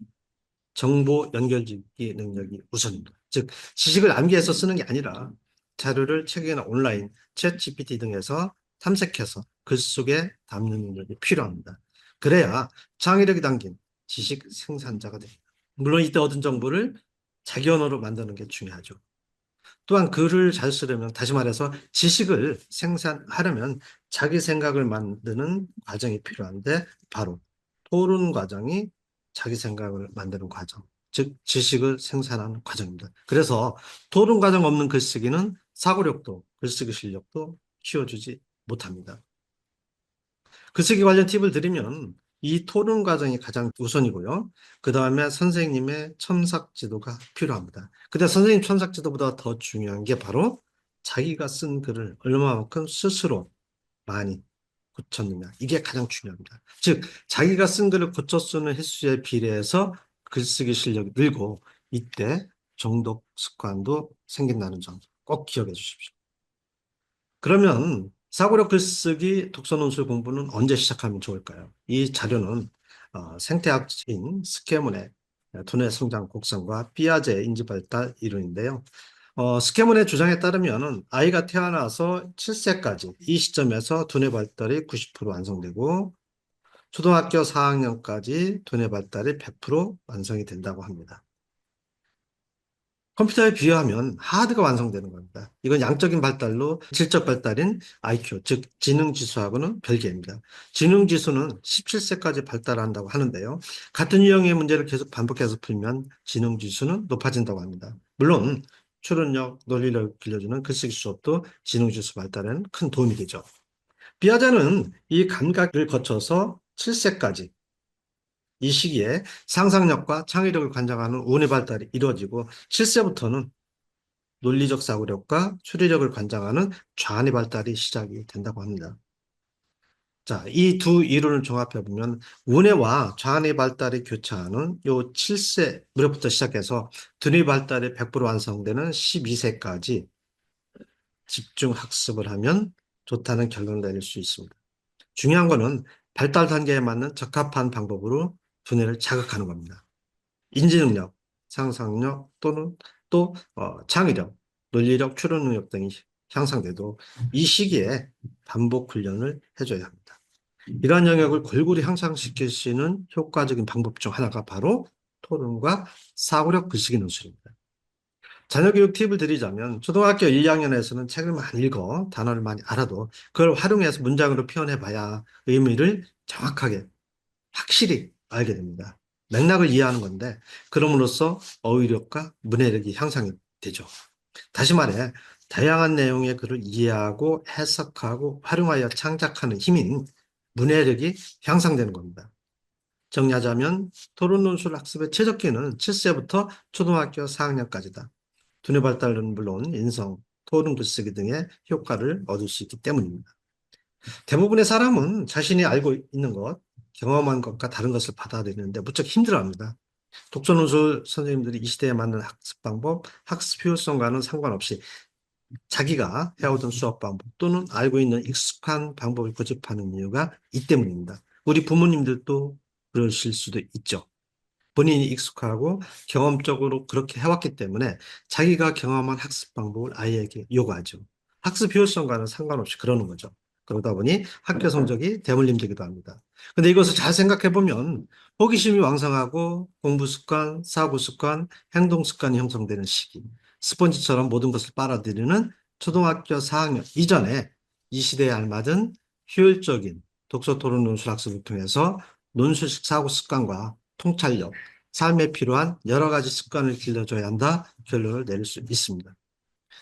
정보 연결짓기 능력이 우선입니다. 즉, 지식을 암기해서 쓰는 게 아니라 자료를 책이나 온라인, 챗 GPT 등에서 탐색해서 글 속에 담는 능력이 필요합니다. 그래야 창의력이 담긴 지식 생산자가 됩니다. 물론 이때 얻은 정보를 자기 언어로 만드는 게 중요하죠. 또한 글을 잘 쓰려면, 다시 말해서 지식을 생산하려면 자기 생각을 만드는 과정이 필요한데, 바로 토론 과정이 자기 생각을 만드는 과정, 즉 지식을 생산하는 과정입니다. 그래서 토론 과정 없는 글쓰기는 사고력도 글쓰기 실력도 키워주지 못합니다. 글쓰기 관련 팁을 드리면, 이 토론 과정이 가장 우선이고요. 그 다음에 선생님의 첨삭 지도가 필요합니다. 근데 선생님 첨삭 지도보다 더 중요한 게 바로 자기가 쓴 글을 얼마만큼 스스로 많이 고쳤느냐. 이게 가장 중요합니다. 즉, 자기가 쓴 글을 고쳐 쓰는 횟수에 비례해서 글쓰기 실력이 늘고, 이때 정독 습관도 생긴다는 점 꼭 기억해 주십시오. 그러면 사고력 글쓰기 독서 논술 공부는 언제 시작하면 좋을까요? 이 자료는 생태학인 스캐문의 두뇌 성장 곡선과 피아제 인지 발달 이론인데요. 스캐문의 주장에 따르면 아이가 태어나서 7세까지 이 시점에서 두뇌 발달이 90% 완성되고, 초등학교 4학년까지 두뇌 발달이 100% 완성이 된다고 합니다. 컴퓨터에 비유하면 하드가 완성되는 겁니다. 이건 양적인 발달로 질적 발달인 IQ, 즉 지능지수하고는 별개입니다. 지능지수는 17세까지 발달한다고 하는데요. 같은 유형의 문제를 계속 반복해서 풀면 지능지수는 높아진다고 합니다. 물론 추론력, 논리력을 길러주는 글쓰기 수업도 지능지수 발달에는 큰 도움이 되죠. 비아자는 이 감각을 거쳐서 7세까지, 이 시기에 상상력과 창의력을 관장하는 우뇌 발달이 이루어지고, 7세부터는 논리적 사고력과 추리력을 관장하는 좌뇌 발달이 시작이 된다고 합니다. 자, 이 두 이론을 종합해 보면 우뇌와 좌뇌 발달이 교차하는 요 7세 무렵부터 시작해서 두뇌 발달이 100% 완성되는 12세까지 집중 학습을 하면 좋다는 결론을 내릴 수 있습니다. 중요한 거는 발달 단계에 맞는 적합한 방법으로 두뇌를 자극하는 겁니다. 인지능력, 상상력 또는 또 창의력, 논리력, 추론 능력 등이 향상돼도 이 시기에 반복 훈련을 해줘야 합니다. 이러한 영역을 골고루 향상시킬 수 있는 효과적인 방법 중 하나가 바로 토론과 사고력 글쓰기 논술입니다. 자녀교육 팁을 드리자면, 초등학교 1, 2학년에서는 책을 많이 읽어 단어를 많이 알아도 그걸 활용해서 문장으로 표현해봐야 의미를 정확하게 확실히 알게 됩니다. 맥락을 이해하는 건데, 그럼으로써 어휘력과 문해력이 향상이 되죠. 다시 말해, 다양한 내용의 글을 이해하고 해석하고 활용하여 창작하는 힘인 문해력이 향상되는 겁니다. 정리하자면 토론 논술 학습의 최적기는 7세부터 초등학교 4학년까지다. 두뇌 발달은 물론 인성, 토론 글쓰기 등의 효과를 얻을 수 있기 때문입니다. 대부분의 사람은 자신이 알고 있는 것, 경험한 것과 다른 것을 받아들이는데 무척 힘들어합니다. 독서논술 선생님들이 이 시대에 맞는 학습 방법, 학습 효율성과는 상관없이 자기가 해오던 수업 방법 또는 알고 있는 익숙한 방법을 고집하는 이유가 이 때문입니다. 우리 부모님들도 그러실 수도 있죠. 본인이 익숙하고 경험적으로 그렇게 해왔기 때문에 자기가 경험한 학습 방법을 아이에게 요구하죠. 학습 효율성과는 상관없이 그러는 거죠. 그러다 보니 학교 성적이 대물림되기도 합니다. 근데 이것을 잘 생각해 보면 호기심이 왕성하고 공부 습관, 사고 습관, 행동 습관이 형성되는 시기, 스펀지처럼 모든 것을 빨아들이는 초등학교 4학년 이전에 이 시대에 알맞은 효율적인 독서 토론 논술 학습을 통해서 논술식 사고 습관과 통찰력, 삶에 필요한 여러 가지 습관을 길러줘야 한다 결론을 내릴 수 있습니다.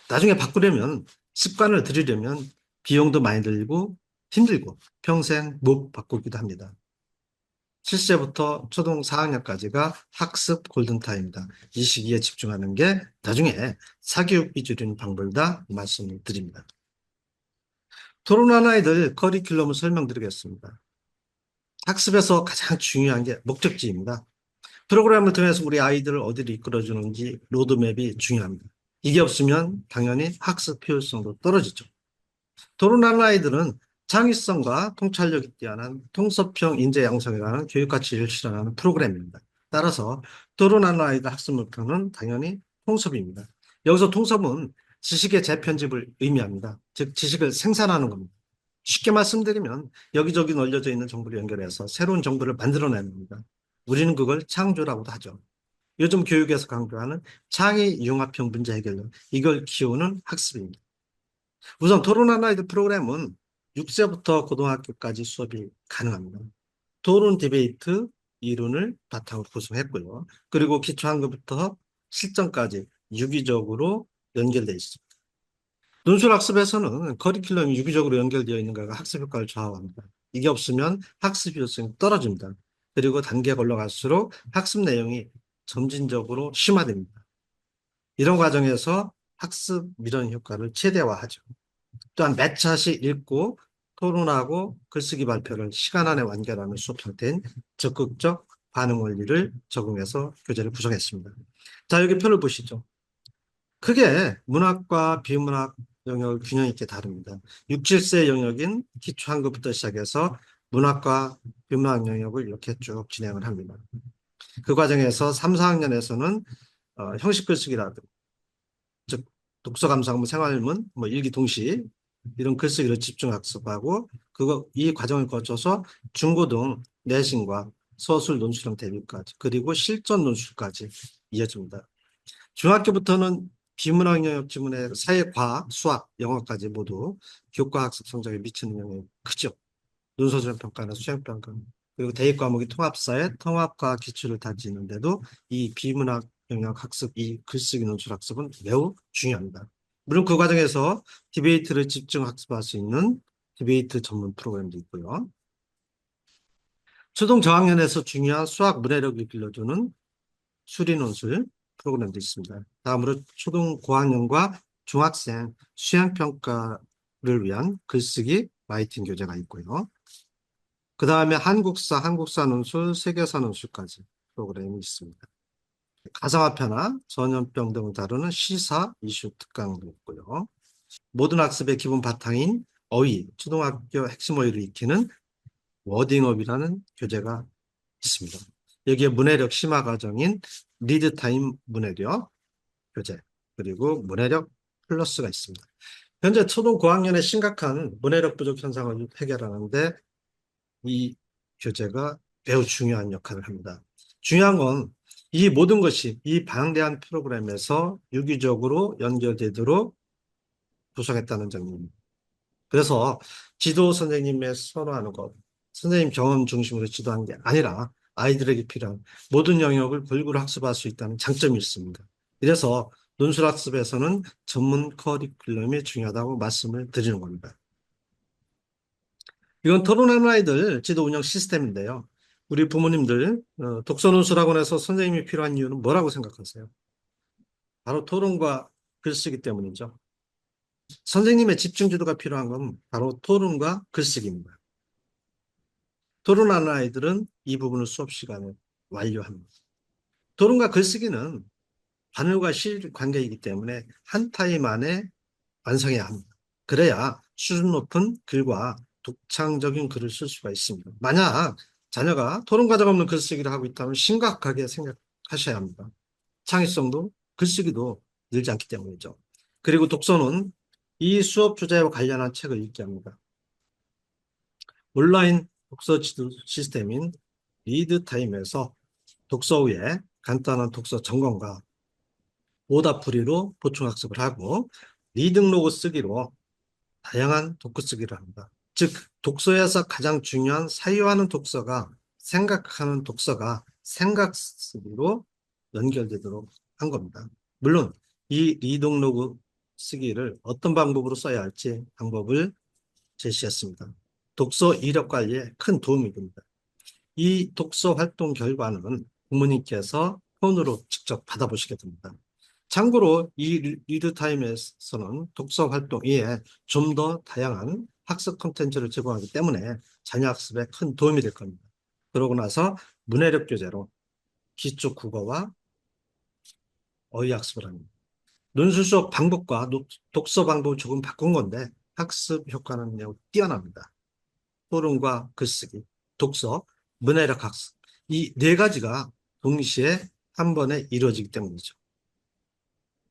나중에 바꾸려면, 습관을 들이려면 비용도 많이 들고 힘들고 평생 못 바꾸기도 합니다. 7세부터 초등 4학년까지가 학습 골든타임이다. 이 시기에 집중하는 게 나중에 사교육 비주류인 방법이다 말씀을 드립니다. 토론한 아이들 커리큘럼을 설명드리겠습니다. 학습에서 가장 중요한 게 목적지입니다. 프로그램을 통해서 우리 아이들을 어디로 이끌어주는지 로드맵이 중요합니다. 이게 없으면 당연히 학습 효율성도 떨어지죠. 토론하는 아이들은 창의성과 통찰력이 뛰어난 통섭형 인재 양성이라는 교육 가치를 실현하는 프로그램입니다. 따라서 토론하는 아이들 학습 목표는 당연히 통섭입니다. 여기서 통섭은 지식의 재편집을 의미합니다. 즉 지식을 생산하는 겁니다. 쉽게 말씀드리면 여기저기 널려져 있는 정보를 연결해서 새로운 정보를 만들어내는 겁니다. 우리는 그걸 창조라고도 하죠. 요즘 교육에서 강조하는 창의 융합형 문제 해결력, 이걸 키우는 학습입니다. 우선 토론하는 아이들 프로그램은 6세부터 고등학교까지 수업이 가능합니다. 토론 디베이트 이론을 바탕으로 구성했고요. 그리고 기초학급부터 실전까지 유기적으로 연결되어 있습니다. 논술학습에서는 커리큘럼이 유기적으로 연결되어 있는 것가 학습 효과를 좌우합니다. 이게 없으면 학습 효율성이 떨어집니다. 그리고 단계가 올라갈수록 학습 내용이 점진적으로 심화됩니다. 이런 과정에서 학습 밀원 효과를 최대화하죠. 또한 몇 차씩 읽고 토론하고 글쓰기 발표를 시간 안에 완결하는 수업 형태인 적극적 반응 원리를 적용해서 교재를 구성했습니다. 자, 여기 표를 보시죠. 크게 문학과 비문학 영역을 균형 있게 다룹니다. 6, 7세 영역인 기초 한국부터 시작해서 문학과 비문학 영역을 이렇게 쭉 진행을 합니다. 그 과정에서 3, 4학년에서는 형식 글쓰기라든지 즉 독서 감상문, 생활문, 뭐 일기 동시 이런 글쓰기를 집중 학습하고 이 과정을 거쳐서 중고등 내신과 서술 논술형 대비까지 그리고 실전 논술까지 이어집니다. 중학교부터는 비문학 영역 지문의 사회, 과학, 수학, 영어까지 모두 교과 학습 성적에 미치는 영향이 크죠. 논술형 평가나 수행 평가 그리고 대입 과목이 통합사회, 통합과 기출을 다지는데도 이 비문학 영역 학습, 이 글쓰기 논술 학습은 매우 중요합니다. 물론 그 과정에서 디베이트를 집중 학습할 수 있는 디베이트 전문 프로그램도 있고요. 초등 저학년에서 중요한 수학 문해력을 길러주는 수리논술 프로그램도 있습니다. 다음으로 초등 고학년과 중학생 수행평가를 위한 글쓰기 라이팅 교재가 있고요. 그 다음에 한국사 논술, 세계사 논술까지 프로그램이 있습니다. 가상화폐나 전염병 등을 다루는 시사 이슈 특강도 있고요. 모든 학습의 기본 바탕인 어휘, 초등학교 핵심 어휘를 익히는 워딩업이라는 교재가 있습니다. 여기에 문해력 심화 과정인 리드타임 문해력 교재, 그리고 문해력 플러스가 있습니다. 현재 초등 고학년의 심각한 문해력 부족 현상을 해결하는데 이 교재가 매우 중요한 역할을 합니다. 중요한 건 이 모든 것이 이 방대한 프로그램에서 유기적으로 연결되도록 구성했다는 점입니다. 그래서 지도 선생님의 선호하는 것, 선생님 경험 중심으로 지도하는 게 아니라 아이들에게 필요한 모든 영역을 골고루 학습할 수 있다는 장점이 있습니다. 이래서 논술학습에서는 전문 커리큘럼이 중요하다고 말씀을 드리는 겁니다. 이건 토론하는 아이들 지도 운영 시스템인데요. 우리 부모님들 독서논술학원에서 선생님이 필요한 이유는 뭐라고 생각하세요? 바로 토론과 글쓰기 때문이죠. 선생님의 집중 지도가 필요한 건 바로 토론과 글쓰기입니다. 토론하는 아이들은 이 부분을 수업 시간에 완료합니다. 토론과 글쓰기는 바늘과 실 관계이기 때문에 한 타임 안에 완성해야 합니다. 그래야 수준 높은 글과 독창적인 글을 쓸 수가 있습니다. 만약 자녀가 토론 과정 없는 글쓰기를 하고 있다면 심각하게 생각하셔야 합니다. 창의성도 글쓰기도 늘지 않기 때문이죠. 그리고 독서는 이 수업 주제와 관련한 책을 읽게 합니다. 온라인 독서 지도 시스템인 리드타임에서 독서 후에 간단한 독서 점검과 오답풀이로 보충학습을 하고 리딩 로그 쓰기로 다양한 독후 쓰기를 합니다. 즉 독서에서 가장 중요한 사유하는 독서가 생각하는 독서가 생각 쓰기로 연결되도록 한 겁니다. 물론 이 리딩 로그 쓰기를 어떤 방법으로 써야 할지 방법을 제시했습니다. 독서 이력 관리에 큰 도움이 됩니다. 이 독서 활동 결과는 부모님께서 폰으로 직접 받아보시게 됩니다. 참고로 이 리드타임에서는 독서 활동 외에 좀 더 다양한 학습 콘텐츠를 제공하기 때문에 자녀 학습에 큰 도움이 될 겁니다. 그러고 나서 문해력 교재로 기초 국어와 어휘 학습을 합니다. 논술 수업 방법과 독서 방법을 조금 바꾼 건데 학습 효과는 매우 뛰어납니다. 토론과 글쓰기, 독서, 문해력 학습. 이 네 가지가 동시에 한 번에 이루어지기 때문이죠.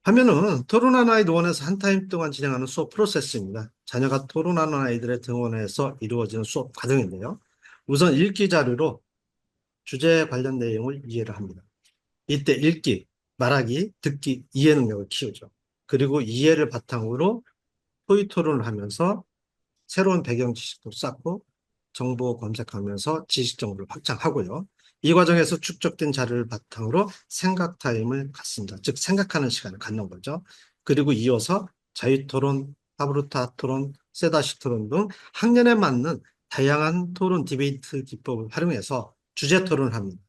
화면은 토론하는 아이들 원에서 한 타임 동안 진행하는 수업 프로세스입니다. 자녀가 토론하는 아이들의 등원에서 이루어지는 수업 과정인데요. 우선 읽기 자료로 주제에 관련 내용을 이해를 합니다. 이때 읽기, 말하기, 듣기, 이해 능력을 키우죠. 그리고 이해를 바탕으로 토의 토론을 하면서 새로운 배경 지식도 쌓고 정보 검색하면서 지식 정보를 확장하고요. 이 과정에서 축적된 자료를 바탕으로 생각 타임을 갖습니다. 즉 생각하는 시간을 갖는 거죠. 그리고 이어서 자유토론, 하브루타 토론, 세다시 토론 등 학년에 맞는 다양한 토론 디베이트 기법을 활용해서 주제 토론을 합니다.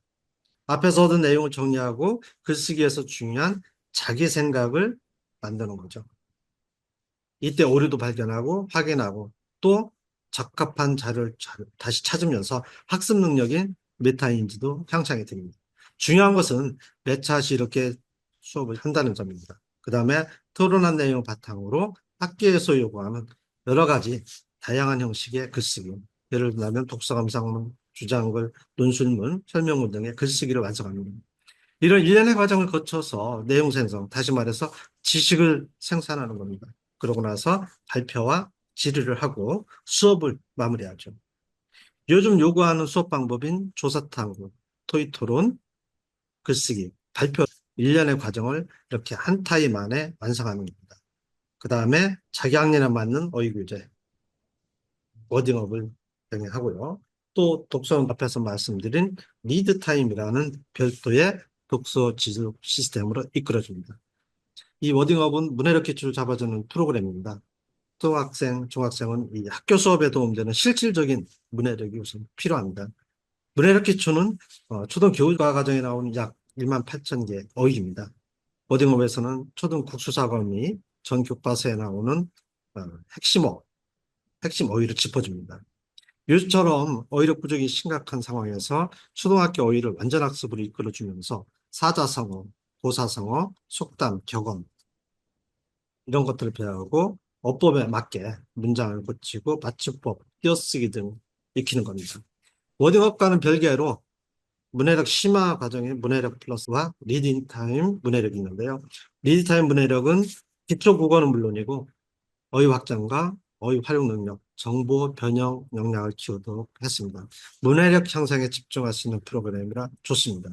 앞에서 얻은 내용을 정리하고 글쓰기에서 중요한 자기 생각을 만드는 거죠. 이때 오류도 발견하고 확인하고 또 적합한 자료를 다시 찾으면서 학습 능력인 메타인지도 향상이 됩니다. 중요한 것은 몇 차씩 이렇게 수업을 한다는 점입니다. 그 다음에 토론한 내용 바탕으로 학교에서 요구하는 여러 가지 다양한 형식의 글쓰기, 예를 들면 독서 감상문, 주장글, 논술문, 설명문 등의 글쓰기를 완성합니다. 이런 일련의 과정을 거쳐서 내용 생성, 다시 말해서 지식을 생산하는 겁니다. 그러고 나서 발표와 질의를 하고 수업을 마무리하죠. 요즘 요구하는 수업 방법인 조사탐구, 토의토론, 글쓰기, 발표 일련의 과정을 이렇게 한 타임 안에 완성하는 겁니다. 그 다음에 자기 학년에 맞는 어휘교재, 워딩업을 병행하고요. 또 독서 앞에서 말씀드린 리드타임이라는 별도의 독서 지속 시스템으로 이끌어줍니다. 이 워딩업은 문해력 기초를 잡아주는 프로그램입니다. 초등학생, 중학생은 이 학교 수업에 도움되는 실질적인 문해력이 우선 필요합니다. 문해력 기초는 초등교육과 과정에 나오는 약 1만 8천 개 어휘입니다. 워딩업에서는 초등 국수사과미 전 교과서에 나오는 어, 핵심 핵심 어휘를 짚어줍니다. 요즘처럼 어휘력 부족이 심각한 상황에서 초등학교 어휘를 완전 학습으로 이끌어주면서 사자성어, 고사성어, 속담, 격언 이런 것들을 배우고 어법에 맞게 문장을 고치고 맞춤법, 띄어쓰기 등 익히는 겁니다. 워딩업과는 별개로 문해력 심화 과정인 문해력 플러스와 리딩 타임 문해력이 있는데요. 리딩 타임 문해력은 기초 국어는 물론이고 어휘 확장과 어휘 활용 능력, 정보 변형 역량을 키우도록 했습니다. 문해력 향상에 집중할 수 있는 프로그램이라 좋습니다.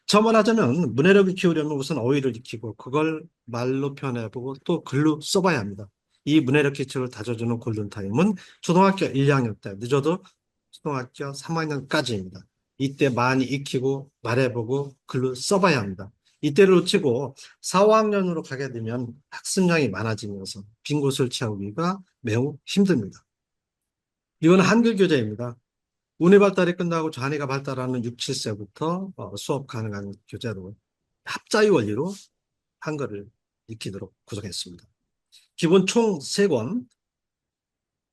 처음 하자면 문해력을 키우려면 우선 어휘를 익히고 그걸 말로 표현해보고 또 글로 써봐야 합니다. 이 문해력 기초를 다져주는 골든타임은 초등학교 1, 2학년 때 늦어도 초등학교 3학년까지입니다. 이때 많이 익히고 말해보고 글로 써봐야 합니다. 이때를 놓치고 4, 5학년으로 가게 되면 학습량이 많아지면서 빈 곳을 채우기가 매우 힘듭니다. 이건 한글 교재입니다. 운의 발달이 끝나고 좌뇌가 발달하는 6, 7세부터 수업 가능한 교재로 합자의 원리로 한글을 익히도록 구성했습니다. 기본 총 3권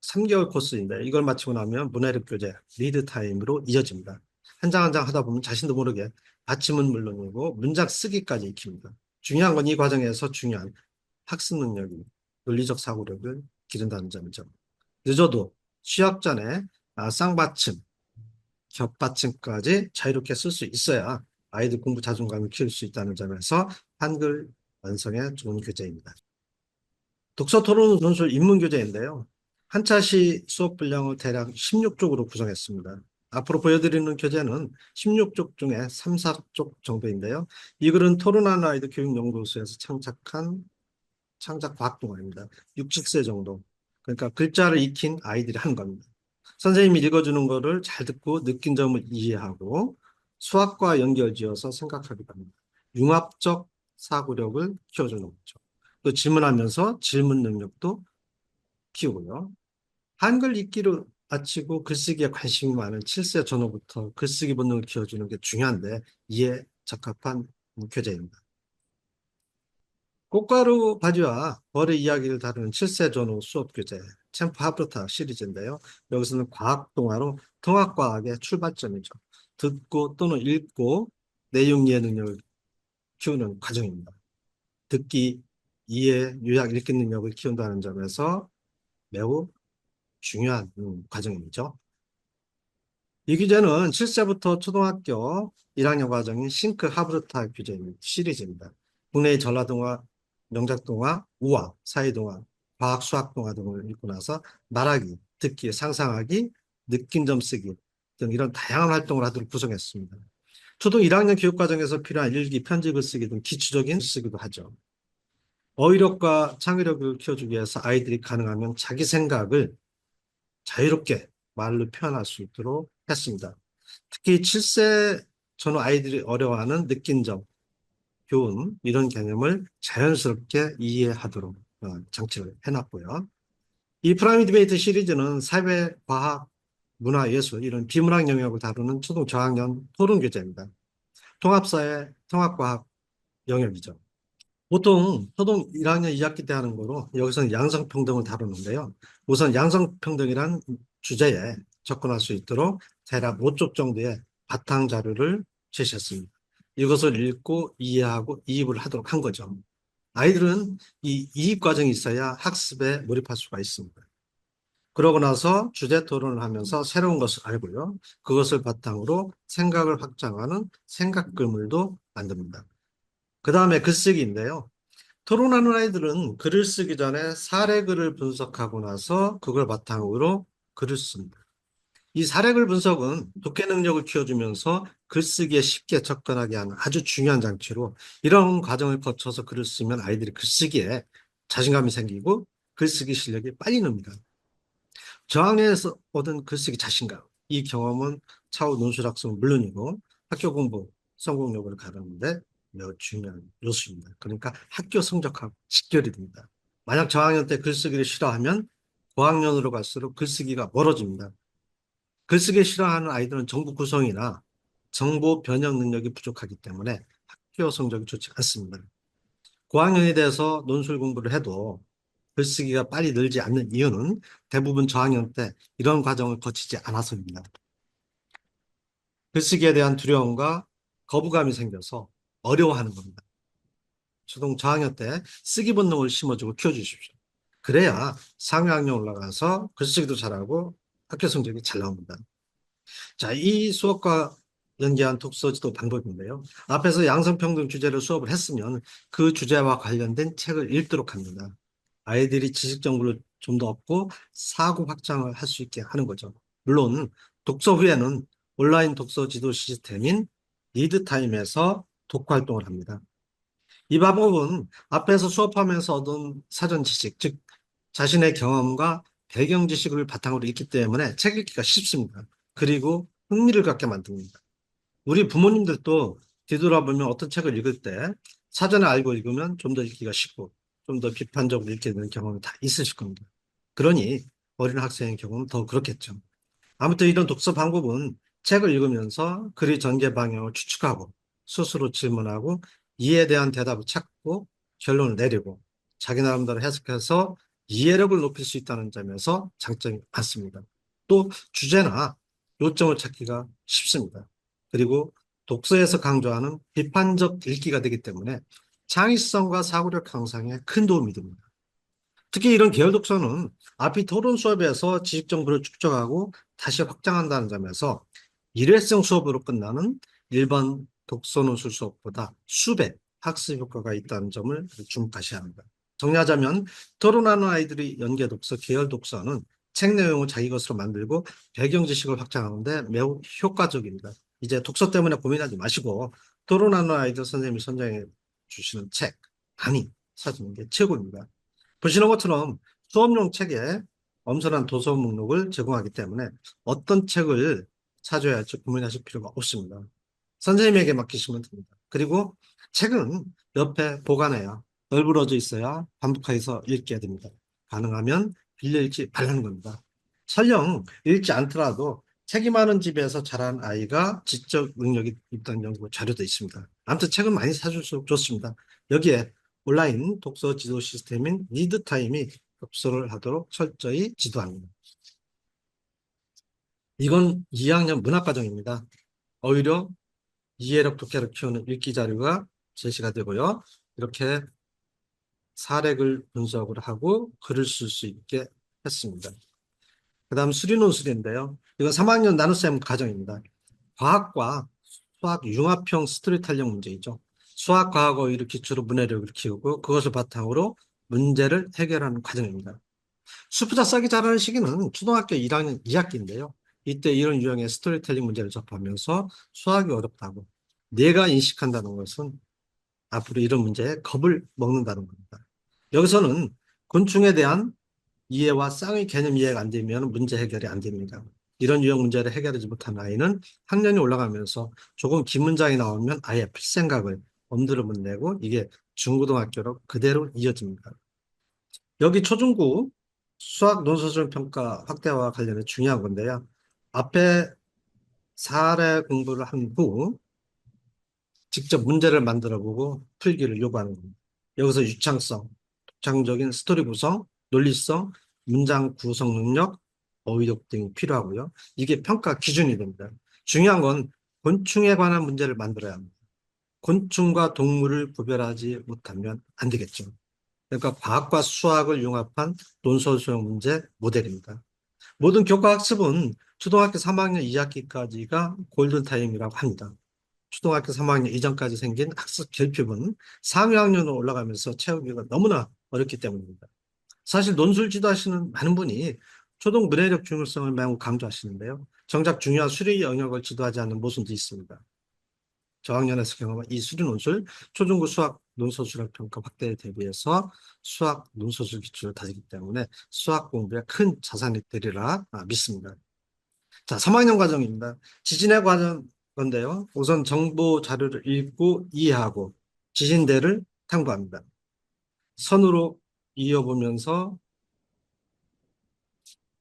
3개월 코스인데 이걸 마치고 나면 문해력 교재 리드 타임으로 이어집니다. 한 장 한 장 하다 보면 자신도 모르게 받침은 물론이고 문장 쓰기까지 익힙니다. 중요한 건 이 과정에서 중요한 학습 능력이 논리적 사고력을 기른다는 점이죠. 늦어도 취업 전에 쌍받침, 겹받침까지 자유롭게 쓸 수 있어야 아이들 공부 자존감을 키울 수 있다는 점에서 한글 완성에 좋은 교재입니다. 독서 토론 논술 입문 교재인데요. 한차시 수업 분량을 대략 16쪽으로 구성했습니다. 앞으로 보여드리는 교재는 16쪽 중에 3, 4쪽 정도인데요. 이 글은 토론하는 아이들 교육연구소에서 창작 과학 동아리입니다. 60세 정도. 그러니까 글자를 익힌 아이들이 하는 겁니다. 선생님이 읽어주는 거를 잘 듣고 느낀 점을 이해하고 수학과 연결지어서 생각하기도 합니다. 융합적 사고력을 키워주는 거죠. 또 질문하면서 질문 능력도 키우고요. 한글 읽기를 마치고 글쓰기에 관심이 많은 7세 전후부터 글쓰기 본능을 키워주는 게 중요한데 이에 적합한 교재입니다. 꽃가루 바지와 벌의 이야기를 다루는 7세 전후 수업 교재 챔프 하브르타 시리즈인데요. 여기서는 과학 동화로 통합과학의 출발점이죠. 듣고 또는 읽고 내용 이해 능력을 키우는 과정입니다. 듣기, 이해, 요약, 읽기 능력을 키운다는 점에서 매우 중요한 과정이죠. 이 규제는 7세부터 초등학교 1학년 과정인 싱크 하브르타 규제 시리즈입니다. 국내의 전라도와 명작동화, 우화, 사회동화, 과학, 수학동화 등을 읽고 나서 말하기, 듣기, 상상하기, 느낀 점 쓰기 등 이런 다양한 활동을 하도록 구성했습니다. 초등 1학년 교육과정에서 필요한 일기, 편집을 쓰기 등 기초적인 쓰기도 하죠. 어휘력과 창의력을 키워주기 위해서 아이들이 가능하면 자기 생각을 자유롭게 말로 표현할 수 있도록 했습니다. 특히 7세 전후 아이들이 어려워하는 느낀 점, 교훈 이런 개념을 자연스럽게 이해하도록 장치를 해놨고요. 이 프라임 디베이트 시리즈는 사회, 과학, 문화, 예술 이런 비문학 영역을 다루는 초등 저학년 토론 교재입니다. 통합사회, 통합과학 영역이죠. 보통 초등 1학년 2학기 때 하는 거로 여기서는 양성평등을 다루는데요. 우선 양성평등이란 주제에 접근할 수 있도록 대략 5쪽 정도의 바탕 자료를 제시했습니다. 이것을 읽고 이해하고 이입을 하도록 한 거죠. 아이들은 이 이입 과정이 있어야 학습에 몰입할 수가 있습니다. 그러고 나서 주제 토론을 하면서 새로운 것을 알고요. 그것을 바탕으로 생각을 확장하는 생각 그물도 만듭니다. 그 다음에 글쓰기인데요. 토론하는 아이들은 글을 쓰기 전에 사례글을 분석하고 나서 그걸 바탕으로 글을 씁니다. 이 사례글 분석은 독해 능력을 키워주면서 글쓰기에 쉽게 접근하게 하는 아주 중요한 장치로 이런 과정을 거쳐서 글을 쓰면 아이들이 글쓰기에 자신감이 생기고 글쓰기 실력이 빨리 늡니다. 저학년에서 얻은 글쓰기 자신감, 이 경험은 차후 논술 학습은 물론이고 학교 공부, 성공력을 가르는데 매우 중요한 요소입니다. 그러니까 학교 성적하고 직결이 됩니다. 만약 저학년 때 글쓰기를 싫어하면 고학년으로 갈수록 글쓰기가 멀어집니다. 글쓰기 싫어하는 아이들은 정보 구성이나 정보 변형 능력이 부족하기 때문에 학교 성적이 좋지 않습니다. 고학년이 돼서 논술 공부를 해도 글쓰기가 빨리 늘지 않는 이유는 대부분 저학년 때 이런 과정을 거치지 않아서입니다. 글쓰기에 대한 두려움과 거부감이 생겨서 어려워하는 겁니다. 초등 저학년 때 쓰기 본능을 심어주고 키워주십시오. 그래야 상위학년 올라가서 글쓰기도 잘하고 학교 성적이 잘 나옵니다. 자, 이 수업과 연계한 독서 지도 방법인데요. 앞에서 양성평등 주제를 수업을 했으면 그 주제와 관련된 책을 읽도록 합니다. 아이들이 지식 정보를 좀 더 얻고 사고 확장을 할 수 있게 하는 거죠. 물론 독서 후에는 온라인 독서 지도 시스템인 리드타임에서 독후 활동을 합니다. 이 방법은 앞에서 수업하면서 얻은 사전 지식, 즉 자신의 경험과 배경 지식을 바탕으로 읽기 때문에 책 읽기가 쉽습니다. 그리고 흥미를 갖게 만듭니다. 우리 부모님들도 뒤돌아보면 어떤 책을 읽을 때 사전에 알고 읽으면 좀 더 읽기가 쉽고 좀 더 비판적으로 읽게 되는 경험이 다 있으실 겁니다. 그러니 어린 학생의 경우는 더 그렇겠죠. 아무튼 이런 독서 방법은 책을 읽으면서 글의 전개 방향을 추측하고 스스로 질문하고 이에 대한 대답을 찾고 결론을 내리고 자기 나름대로 해석해서 이해력을 높일 수 있다는 점에서 장점이 많습니다. 또 주제나 요점을 찾기가 쉽습니다. 그리고 독서에서 강조하는 비판적 읽기가 되기 때문에 창의성과 사고력 향상에 큰 도움이 됩니다. 특히 이런 계열 독서는 앞이 토론 수업에서 지식 정보를 축적하고 다시 확장한다는 점에서 일회성 수업으로 끝나는 일반 독서 논술 수업보다 수배 학습 효과가 있다는 점을 주목하셔야 합니다. 정리하자면 토론하는 아이들이 연계 독서, 계열 독서는 책 내용을 자기 것으로 만들고 배경 지식을 확장하는데 매우 효과적입니다. 이제 독서 때문에 고민하지 마시고 토론하는 아이들 선생님이 선정해 주시는 책 많이 사주는 게 최고입니다. 보시는 것처럼 수업용 책에 엄선한 도서 목록을 제공하기 때문에 어떤 책을 사줘야 할지 고민하실 필요가 없습니다. 선생님에게 맡기시면 됩니다. 그리고 책은 옆에 보관해야 널브러져 있어야 반복해서 읽게 됩니다. 가능하면 빌려 읽지 말라는 겁니다. 설령 읽지 않더라도 책이 많은 집에서 자란 아이가 지적 능력이 있다는 연구 자료도 있습니다. 아무튼 책은 많이 사줄수록 좋습니다. 여기에 온라인 독서 지도 시스템인 리드타임이 독서를 하도록 철저히 지도합니다. 이건 2학년 문학과정입니다. 오히려 이해력 독해를 키우는 읽기 자료가 제시가 되고요. 이렇게 사례글 분석을 하고 글을 쓸 수 있게 했습니다. 그 다음 수리논술인데요. 이건 3학년 나눗셈 과정입니다. 과학과 수학 융합형 스토리텔링 문제이죠. 수학, 과학어 이를 기초로 문해력을 키우고 그것을 바탕으로 문제를 해결하는 과정입니다. 수포자 써기 잘하는 시기는 초등학교 1학년 2학기인데요. 이때 이런 유형의 스토리텔링 문제를 접하면서 수학이 어렵다고 내가 인식한다는 것은 앞으로 이런 문제에 겁을 먹는다는 겁니다. 여기서는 곤충에 대한 이해와 쌍의 개념 이해가 안 되면 문제 해결이 안 됩니다. 이런 유형 문제를 해결하지 못한 아이는 학년이 올라가면서 조금 긴 문장이 나오면 아예 풀 생각을 엄두를 못 내고 이게 중고등학교로 그대로 이어집니다. 여기 초중고 수학 논술적 평가 확대와 관련해 중요한 건데요. 앞에 사례 공부를 한 후 직접 문제를 만들어 보고 풀기를 요구하는 겁니다. 여기서 유창성, 독창적인 스토리 구성, 논리성, 문장 구성 능력, 어휘력 등이 필요하고요. 이게 평가 기준이 됩니다. 중요한 건 곤충에 관한 문제를 만들어야 합니다. 곤충과 동물을 구별하지 못하면 안 되겠죠. 그러니까 과학과 수학을 융합한 논술 수용 문제 모델입니다. 모든 교과 학습은 초등학교 3학년 2학기까지가 골든타임이라고 합니다. 초등학교 3학년 이전까지 생긴 학습 결핍은 상위학년으로 올라가면서 채우기가 너무나 어렵기 때문입니다. 사실 논술 지도하시는 많은 분이 초등 문해력 중요성을 매우 강조하시는데요. 정작 중요한 수리 영역을 지도하지 않는 모순도 있습니다. 저학년에서 경험한 이 수리 논술, 초중고 수학 논소수력 평가 확대에 대비해서 수학 논소술 기초를 다지기 때문에 수학 공부에 큰 자산이 되리라 믿습니다. 자, 3학년 과정입니다. 지진의 과정 건데요. 우선 정보 자료를 읽고 이해하고 지진대를 탐구합니다. 선으로 이어보면서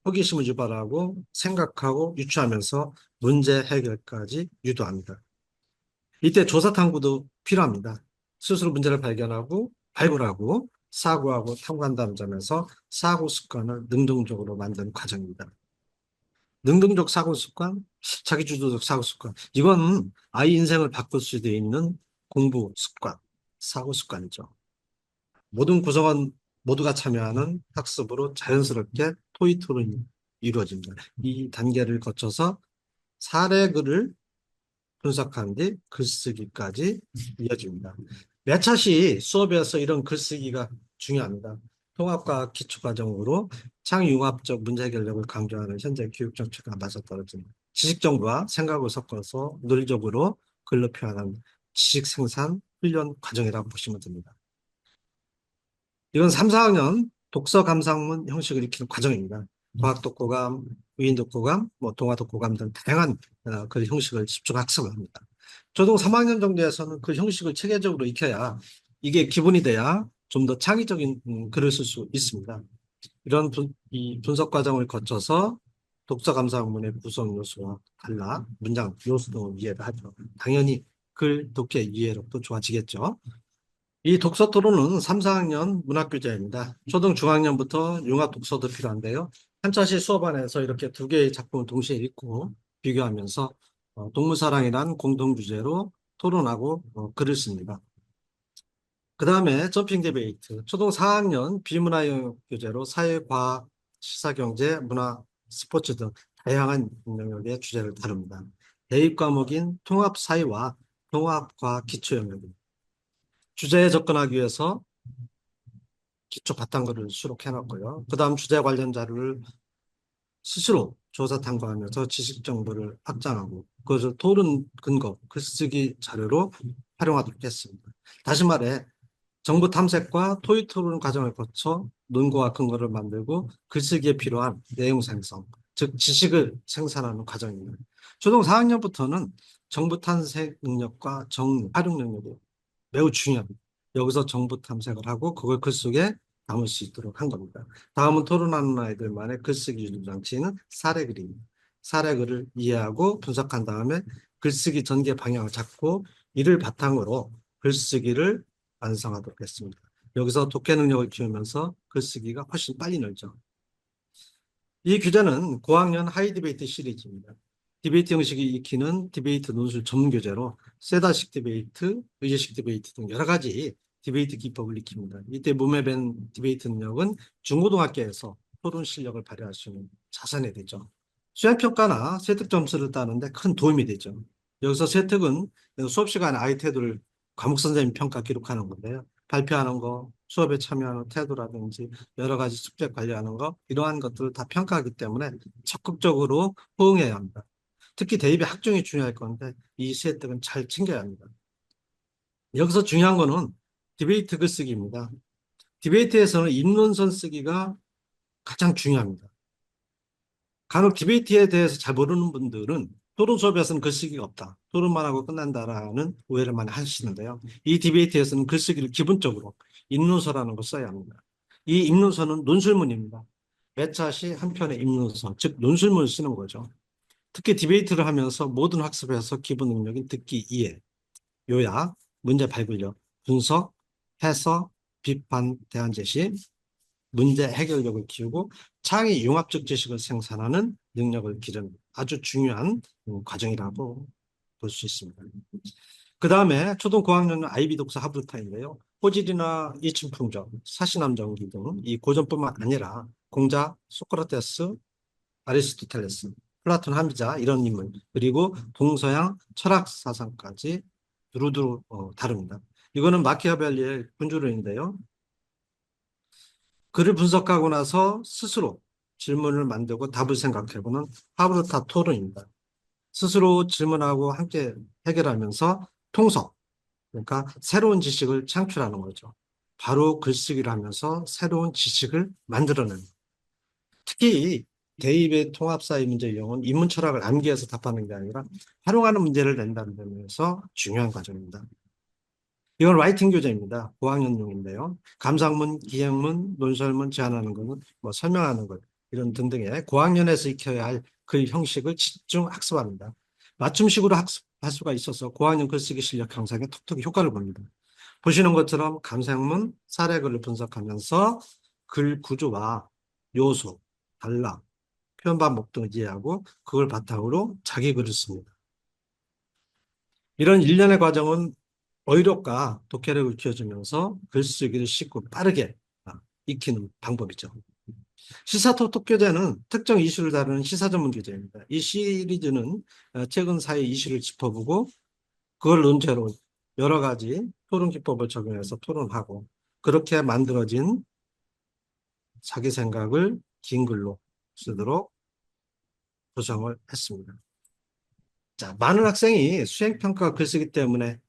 호기심을 유발하고 생각하고 유추하면서 문제 해결까지 유도합니다. 이때 조사 탐구도 필요합니다. 스스로 문제를 발견하고 발굴하고 사고하고 탐구한다는 점에서 사고 습관을 능동적으로 만드는 과정입니다. 능동적 사고 습관, 자기주도적 사고 습관. 이건 아이 인생을 바꿀 수도 있는 공부 습관, 사고 습관이죠. 모든 구성원 모두가 참여하는 학습으로 자연스럽게 토의 토론이 이루어집니다. 이 단계를 거쳐서 사례글을 분석한 뒤 글쓰기까지 이어집니다. 매 차시 수업에서 이런 글쓰기가 중요합니다. 통합과 기초과정으로 창융합적 문제 해결력을 강조하는 현재 교육 정책과 맞아떨어진 지식 정보와 생각을 섞어서 논리적으로 글로 표현한 지식 생산 훈련 과정이라고 보시면 됩니다. 이건 3, 4학년 독서 감상문 형식을 익히는 과정입니다. 과학 독후감, 위인 독후감, 동화 독후감 등 다양한 그 형식을 집중 학습을 합니다. 초등 3학년 정도에서는 그 형식을 체계적으로 익혀야 이게 기본이 돼야 좀 더 창의적인 글을 쓸 수 있습니다. 이런 이 분석 과정을 거쳐서 독서 감상문의 구성 요소와 달라 문장 요소 등을 이해를 하죠. 당연히 글 독해 이해력도 좋아지겠죠. 이 독서 토론은 3, 4학년 문학교재입니다. 초등 중학년부터 융합 독서도 필요한데요. 한차시 수업 안에서 이렇게 두 개의 작품을 동시에 읽고 비교하면서 동물사랑이란 공동 주제로 토론하고 글을 씁니다. 그 다음에 점핑 디베이트. 초등 4학년 비문화 영역 교재로 사회, 과학, 시사, 경제, 문화, 스포츠 등 다양한 영역의 주제를 다룹니다. 대입 과목인 통합 사회와 통합 과학 기초 영역입니다. 주제에 접근하기 위해서 기초 바탕글을 수록해 놨고요. 그 다음 주제 관련 자료를 스스로 조사 탐구하면서 지식 정보를 확장하고 그것을 토론 근거, 글쓰기 자료로 활용하도록 했습니다. 다시 말해 정보 탐색과 토의 토론 과정을 거쳐 논거와 근거를 만들고 글쓰기에 필요한 내용 생성, 즉 지식을 생산하는 과정입니다. 초등 4학년부터는 정보 탐색 능력과 정리, 활용 능력이 매우 중요합니다. 여기서 정보 탐색을 하고 그걸 글 속에 담을 수 있도록 한 겁니다. 다음은 토론하는 아이들만의 글쓰기 유도 장치는 사례글입니다. 사례글을 이해하고 분석한 다음에 글쓰기 전개 방향을 잡고 이를 바탕으로 글쓰기를 완성하도록 했습니다. 여기서 독해 능력을 키우면서 글쓰기가 훨씬 빨리 늘죠. 이 교재는 고학년 하이 디베이트 시리즈입니다. 디베이트 형식이 익히는 디베이트 논술 전문 교재로 세다식 디베이트, 의제식 디베이트 등 여러 가지 디베이트 기법을 익힙니다. 이때 몸에 밴 디베이트 능력은 중고등학교에서 토론 실력을 발휘할 수 있는 자산이 되죠. 수행평가나 세특 점수를 따는데 큰 도움이 되죠. 여기서 세특은 수업 시간에 아이패드를 과목 선생님 평가 기록하는 건데요. 발표하는 거, 수업에 참여하는 태도라든지 여러 가지 숙제 관리하는 거, 이러한 것들을 다 평가하기 때문에 적극적으로 호응해야 합니다. 특히 대입의 학종이 중요할 건데 이 세득은 잘 챙겨야 합니다. 여기서 중요한 거는 디베이트 글쓰기입니다. 디베이트에서는 입론선 쓰기가 가장 중요합니다. 간혹 디베이트에 대해서 잘 모르는 분들은 토론 수업에서는 글쓰기가 없다. 토론만 하고 끝난다라는 오해를 많이 하시는데요. 이 디베이트에서는 글쓰기를 기본적으로 입문서라는 걸 써야 합니다. 이 입문서는 논술문입니다. 매 차시 한 편의 입문서, 즉 논술문을 쓰는 거죠. 특히 디베이트를 하면서 모든 학습에서 기본 능력인 듣기, 이해, 요약, 문제 발굴력, 분석, 해석, 비판, 대안 제시, 문제 해결력을 키우고 창의 융합적 지식을 생산하는 능력을 기르는 아주 중요한 과정이라고 볼 수 있습니다. 그 다음에 초등 고학년은 아이비 독서 하브루타인데요. 호질이나 이층풍전, 사시남전기 등 이 고전뿐만 아니라 공자, 소크라테스, 아리스토텔레스, 플라톤, 합리자 이런 인물 그리고 동서양 철학 사상까지 두루두루 다룹니다. 이거는 마키아벨리의 군주론인데요. 글을 분석하고 나서 스스로 질문을 만들고 답을 생각해보는 하브르타 토론입니다. 스스로 질문하고 함께 해결하면서 통석, 그러니까 새로운 지식을 창출하는 거죠. 바로 글쓰기를 하면서 새로운 지식을 만들어내는. 특히 대입의 통합사회 문제 유형은 인문 철학을 암기해서 답하는 게 아니라 활용하는 문제를 낸다는 점에서 중요한 과정입니다. 이건 라이팅 교재입니다. 고학년용인데요. 감상문, 기행문, 논설문 제안하는 것은 뭐 설명하는 것 이런 등등의 고학년에서 익혀야 할 글 형식을 집중 학습합니다. 맞춤식으로 학습할 수가 있어서 고학년 글쓰기 실력 향상에 톡톡히 효과를 봅니다. 보시는 것처럼 감상문, 사례글을 분석하면서 글 구조와 요소, 단락, 표현 반복 등을 이해하고 그걸 바탕으로 자기 글을 씁니다. 이런 일련의 과정은 어휘력과 독해력을 키워주면서 글쓰기를 쉽고 빠르게 익히는 방법이죠. 시사톡톡 교재는 특정 이슈를 다루는 시사 전문 교재입니다. 이 시리즈는 최근 사회 이슈를 짚어보고 그걸 논제로 여러 가지 토론 기법을 적용해서 토론하고 그렇게 만들어진 자기 생각을 긴 글로 쓰도록 구성을 했습니다. 자, 많은 학생이 수행평가 글쓰기 때문에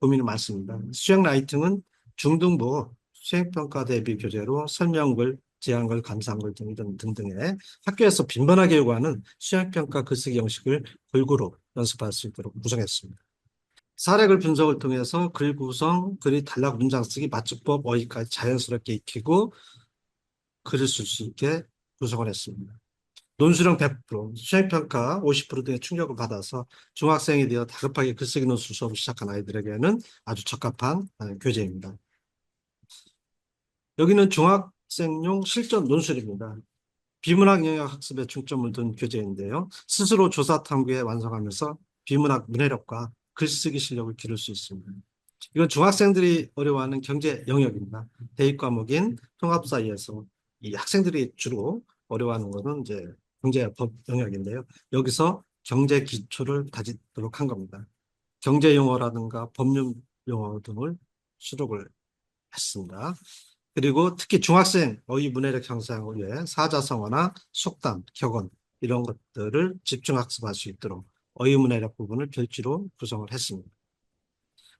고민이 많습니다. 수행 라이팅은 중등부 수행평가 대비 교재로 설명글, 제안글, 감상글 등 이런 등등의 학교에서 빈번하게 요구하는 수행평가 글쓰기 형식을 골고루 연습할 수 있도록 구성했습니다. 사례글 분석을 통해서 글 구성, 글이 단락 문장 쓰기, 맞춤법, 어휘까지 자연스럽게 익히고 글을 쓸 수 있게 구성을 했습니다. 논술형 100%, 수행평가 50% 등의 충격을 받아서 중학생이 되어 다급하게 글쓰기 논술 수업을 시작한 아이들에게는 아주 적합한 교재입니다. 여기는 중학생용 실전 논술입니다. 비문학 영역 학습에 중점을 둔 교재인데요. 스스로 조사 탐구에 완성하면서 비문학 문해력과 글쓰기 실력을 기를 수 있습니다. 이건 중학생들이 어려워하는 경제 영역입니다. 대입 과목인 통합사이에서 이 학생들이 주로 어려워하는 것은 이제 경제법 영역인데요. 여기서 경제 기초를 다지도록 한 겁니다. 경제 용어라든가 법률 용어 등을 수록을 했습니다. 그리고 특히 중학생 어휘 문해력 향상을 위해 사자성어나 속담, 격언 이런 것들을 집중 학습할 수 있도록 어휘 문해력 부분을 별지로 구성을 했습니다.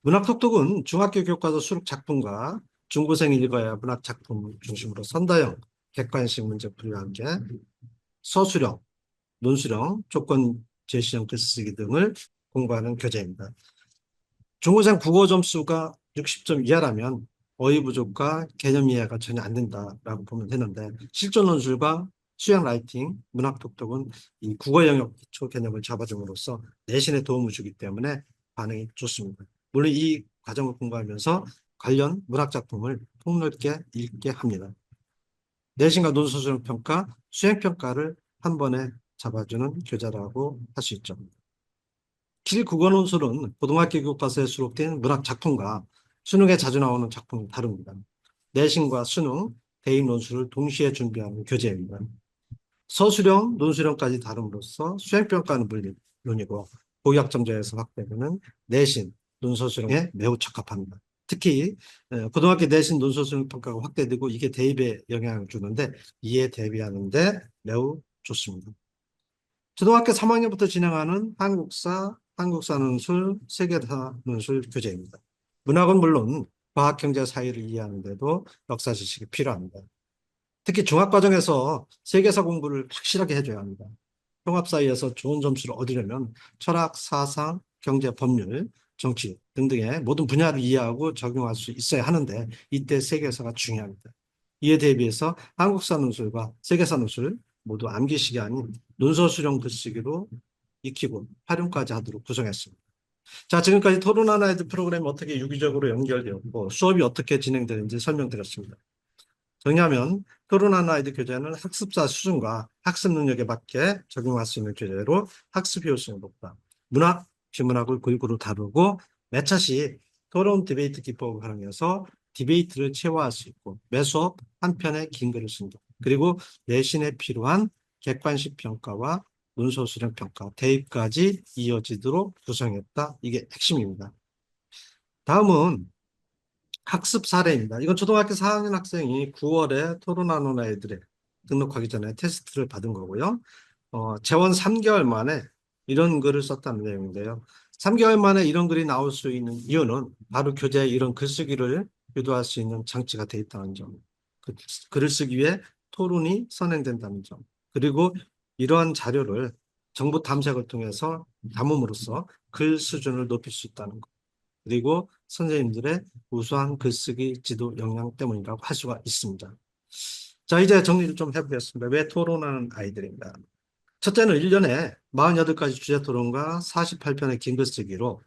문학톡톡은 중학교 교과서 수록 작품과 중고생이 읽어야 할 문학 작품 중심으로 선다형, 객관식 문제풀이와 함께 서술형, 논술형, 조건 제시형 글쓰기 등을 공부하는 교재입니다. 중고생 국어 점수가 60점 이하라면 어휘 부족과 개념 이해가 전혀 안 된다라고 보면 되는데 실전 논술과 수행 라이팅, 문학 독독은 이 국어 영역 기초 개념을 잡아줌으로써 내신에 도움을 주기 때문에 반응이 좋습니다. 물론 이 과정을 공부하면서 관련 문학 작품을 폭넓게 읽게 합니다. 내신과 논술 평가, 수행 평가를 한 번에 잡아주는 교재라고 할 수 있죠. 실국어 논술은 고등학교 교과서에 수록된 문학 작품과 수능에 자주 나오는 작품이 다릅니다. 내신과 수능, 대입 논술을 동시에 준비하는 교재입니다. 서술형, 논술형까지 다름으로써 수행평가는 물론이고 고학점제에서 확대되는 내신, 논술 수령에 매우 적합합니다. 특히 고등학교 내신 논술 수령 평가가 확대되고 이게 대입에 영향을 주는데 이에 대비하는데 매우 좋습니다. 초등학교 3학년부터 진행하는 한국사, 한국사 논술, 세계사 논술 교재입니다. 문학은 물론 과학, 경제, 사회를 이해하는데도 역사 지식이 필요합니다. 특히 중학과정에서 세계사 공부를 확실하게 해줘야 합니다. 통합사회에서 좋은 점수를 얻으려면 철학, 사상, 경제, 법률, 정치 등등의 모든 분야를 이해하고 적용할 수 있어야 하는데 이때 세계사가 중요합니다. 이에 대비해서 한국사 논술과 세계사 논술 모두 암기식이 아닌 논서 수령 글쓰기로 익히고 활용까지 하도록 구성했습니다. 자, 지금까지 토론 하나이드 프로그램이 어떻게 유기적으로 연결되었고 수업이 어떻게 진행되는지 설명드렸습니다. 정리하면 토론하는 아이들 교재는 학습자 수준과 학습 능력에 맞게 적용할 수 있는 교재로 학습 효율성이 높다. 문학, 비문학을 골고루 다루고 매차시 토론 디베이트 기법을 활용해서 디베이트를 체화할 수 있고 매 수업 한 편의 긴 글을 쓴다. 그리고 내신에 필요한 객관식 평가와 논술 수령 평가, 대입까지 이어지도록 구성했다. 이게 핵심입니다. 다음은 학습 사례입니다. 이건 초등학교 4학년 학생이 9월에 토론하는 아이들의 등록하기 전에 테스트를 받은 거고요. 재원 3개월 만에 이런 글을 썼다는 내용인데요. 3개월 만에 이런 글이 나올 수 있는 이유는 바로 교재에 이런 글쓰기를 유도할 수 있는 장치가 되어 있다는 점. 글을 쓰기 위해 토론이 선행된다는 점. 그리고 이러한 자료를 정보 탐색을 통해서 담음으로써 글 수준을 높일 수 있다는 것. 그리고 선생님들의 우수한 글쓰기 지도 역량 때문이라고 할 수가 있습니다. 자, 이제 정리를 좀 해보겠습니다. 왜 토론하는 아이들인가? 첫째는 1년에 48가지 주제 토론과 48편의 긴 글쓰기로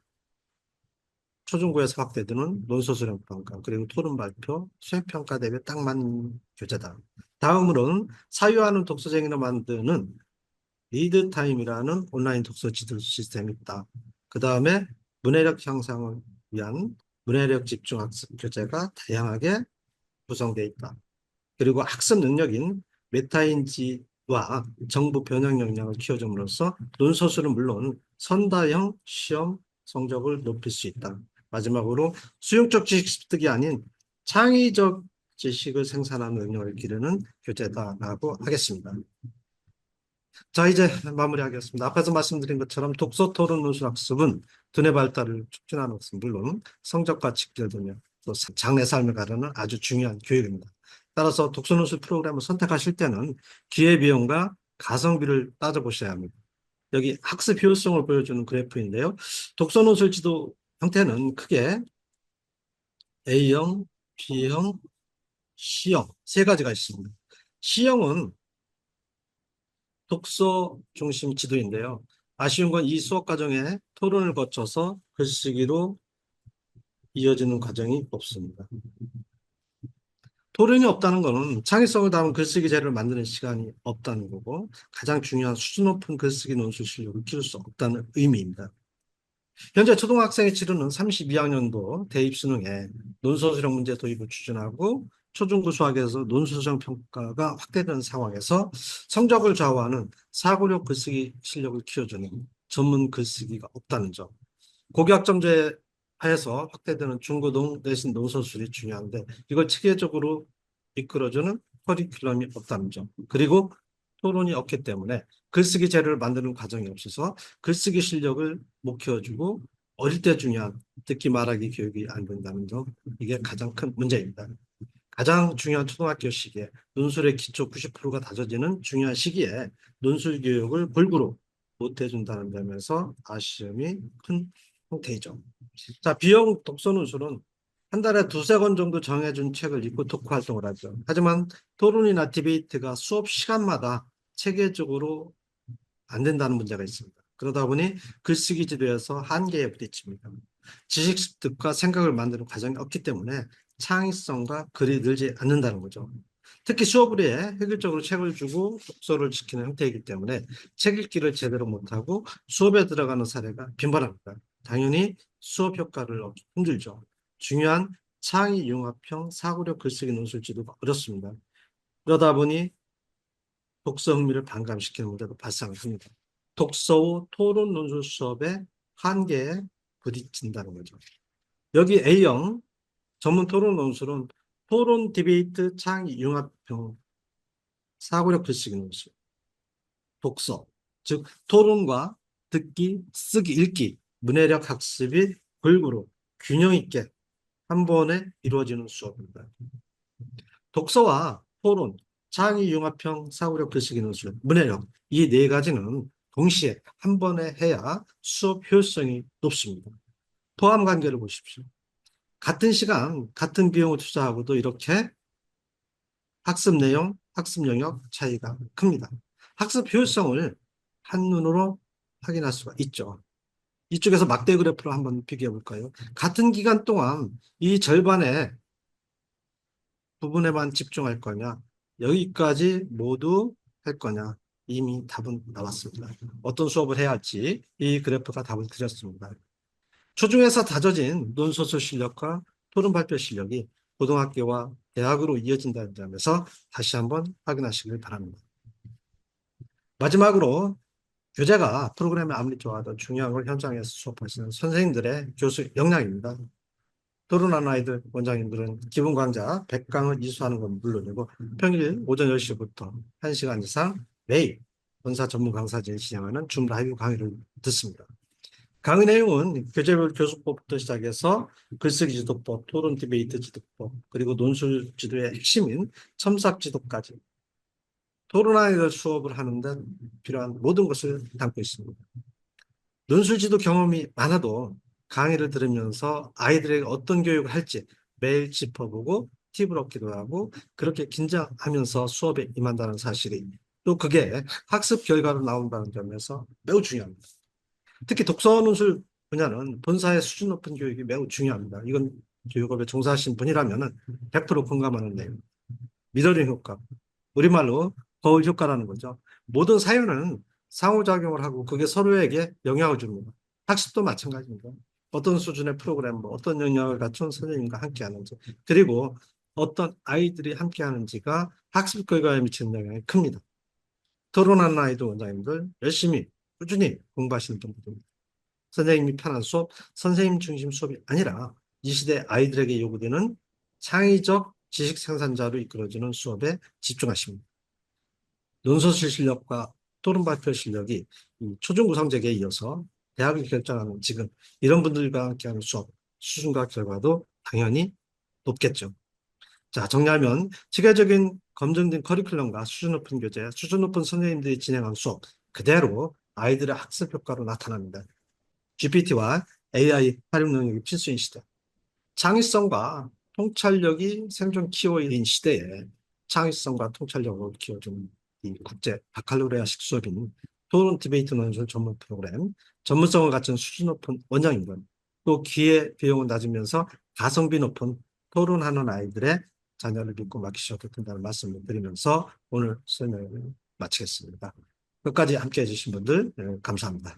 초중고에서 확대되는 논술 수령 평가, 그리고 토론 발표, 수행평가 대비에 딱 맞는 교재다. 다음으로는 사유하는 독서쟁이로 만드는 리드타임이라는 온라인 독서 지도 시스템이 있다. 그 다음에 문해력 향상을 위한 문해력 집중 학습 교재가 다양하게 구성되어 있다. 그리고 학습 능력인 메타인지와 정보 변형 역량을 키워줌으로써 논서술은 물론 선다형 시험 성적을 높일 수 있다. 마지막으로 수용적 지식 습득이 아닌 창의적 지식을 생산하는 능력을 기르는 교재다라고 하겠습니다. 자, 이제 마무리하겠습니다. 앞에서 말씀드린 것처럼 독서 토론 논술 학습은 두뇌 발달을 촉진하는 것은 물론 성적과 직결되며 또 장래 삶을 가르는 아주 중요한 교육입니다. 따라서 독서 논술 프로그램을 선택하실 때는 기회비용과 가성비를 따져보셔야 합니다. 여기 학습 효율성을 보여주는 그래프인데요. 독서 논술 지도 형태는 크게 A형, B형, C형 세 가지가 있습니다. C형은 독서 중심 지도인데요. 아쉬운 건 이 수업 과정에 토론을 거쳐서 글쓰기로 이어지는 과정이 없습니다. 토론이 없다는 것은 창의성을 담은 글쓰기 재료를 만드는 시간이 없다는 거고 가장 중요한 수준 높은 글쓰기 논술 실력을 키울 수 없다는 의미입니다. 현재 초등학생이 치르는 32학년도 대입수능에 논술수령 문제 도입을 추진하고 초중고 수학에서 논술수령 평가가 확대되는 상황에서 성적을 좌우하는 사고력 글쓰기 실력을 키워주는 전문 글쓰기가 없다는 점. 고교학점제 하에서 확대되는 중고등 내신 논술술이 중요한데 이걸 체계적으로 이끌어주는 커리큘럼이 없다는 점. 그리고 토론이 없기 때문에 글쓰기 재료를 만드는 과정이 없어서 글쓰기 실력을 못 키워주고 어릴 때 중요한 듣기 말하기 교육이 안 된다는 점. 이게 가장 큰 문제입니다. 가장 중요한 초등학교 시기에 논술의 기초 90%가 다져지는 중요한 시기에 논술 교육을 골고루 못 해준다는 점에서 아쉬움이 큰 형태이죠. 자, 비용 독서 논술은 한 달에 두세 권 정도 정해준 책을 읽고 독후 활동을 하죠. 하지만 토론이나 디베이트가 수업 시간마다 체계적으로 안 된다는 문제가 있습니다. 그러다 보니 글쓰기 지도에서 한계에 부딪힙니다. 지식 습득과 생각을 만드는 과정이 없기 때문에 창의성과 글이 늘지 않는다는 거죠. 특히 수업을 해 획일적으로 책을 주고 독서를 지키는 형태이기 때문에 책 읽기를 제대로 못하고 수업에 들어가는 사례가 빈번합니다. 당연히 수업 효과를 얻기 힘들죠. 중요한 창의 융합형 사고력 글쓰기 논술 지도가 어렵습니다. 그러다 보니 독서 흥미를 반감시키는 문제도 발생합니다. 독서 후 토론 논술 수업의 한계에 부딪힌다는 거죠. 여기 A형 전문 토론 논술은 토론 디베이트 창의 융합형 사고력 필수기 논술, 독서, 즉 토론과 듣기, 쓰기, 읽기, 문해력 학습이 골고루 균형 있게 한 번에 이루어지는 수업입니다. 독서와 토론, 창의 융합형 사고력 필수기 논술, 문해력 이 네 가지는 동시에 한 번에 해야 수업 효율성이 높습니다. 포함 관계를 보십시오. 같은 시간, 같은 비용을 투자하고도 이렇게 학습 내용, 학습 영역 차이가 큽니다. 학습 효율성을 한눈으로 확인할 수가 있죠. 이쪽에서 막대 그래프로 한번 비교해 볼까요? 같은 기간 동안 이 절반의 부분에만 집중할 거냐, 여기까지 모두 할 거냐, 이미 답은 나왔습니다. 어떤 수업을 해야 할지 이 그래프가 답을 드렸습니다. 초중에서 다져진 논소설 실력과 토론 발표 실력이 고등학교와 대학으로 이어진다는 점에서 다시 한번 확인하시길 바랍니다. 마지막으로 교재가 프로그램에 아무리 좋아도 중요한 걸 현장에서 수업하시는 선생님들의 교수 역량입니다. 토론하는 아이들 원장님들은 기본 강좌 100강을 이수하는 건 물론이고 평일 오전 10시부터 1시간 이상 매일 원사 전문 강사진이 진행하는 줌 라이브 강의를 듣습니다. 강의 내용은 교재별 교수법부터 시작해서 글쓰기 지도법, 토론 디베이트 지도법, 그리고 논술 지도의 핵심인 첨삭 지도까지 토론아이들 수업을 하는데 필요한 모든 것을 담고 있습니다. 논술 지도 경험이 많아도 강의를 들으면서 아이들에게 어떤 교육을 할지 매일 짚어보고 팁을 얻기도 하고 그렇게 긴장하면서 수업에 임한다는 사실이 또 그게 학습 결과로 나온다는 점에서 매우 중요합니다. 특히 독서 논술 분야는 본사의 수준 높은 교육이 매우 중요합니다. 이건 교육업에 종사하신 분이라면 100% 공감하는 내용. 미러링 효과, 우리말로 거울 효과라는 거죠. 모든 사유는 상호작용을 하고 그게 서로에게 영향을 줍니다. 학습도 마찬가지입니다. 어떤 수준의 프로그램, 어떤 영역을 갖춘 선생님과 함께 하는지, 그리고 어떤 아이들이 함께 하는지가 학습 결과에 미치는 영향이 큽니다. 토론하는 아이들 원장님들 열심히 꾸준히 공부하시는 분들입니다. 선생님이 편한 수업, 선생님 중심 수업이 아니라 이 시대 아이들에게 요구되는 창의적 지식 생산자로 이끌어지는 수업에 집중하십니다. 논소실 실력과 토론 발표 실력이 초중고상직에 이어서 대학을 결정하는 지금 이런 분들과 함께하는 수업 수준과 결과도 당연히 높겠죠. 자, 정리하면 체계적인 검증된 커리큘럼과 수준 높은 교재, 수준 높은 선생님들이 진행한 수업 그대로 아이들의 학습 효과로 나타납니다. GPT와 AI 활용 능력이 필수인 시대. 창의성과 통찰력이 생존 키워드인 시대에 창의성과 통찰력을 키워주는 이 국제 바칼로레아식 수업인 토론 디베이트 논술 전문 프로그램, 전문성을 갖춘 수준 높은 원장님들, 또 기회 비용을 낮으면서 가성비 높은 토론하는 아이들의 자녀를 믿고 맡기셔도 된다는 말씀을 드리면서 오늘 설명을 마치겠습니다. 끝까지 함께해 주신 분들 감사합니다.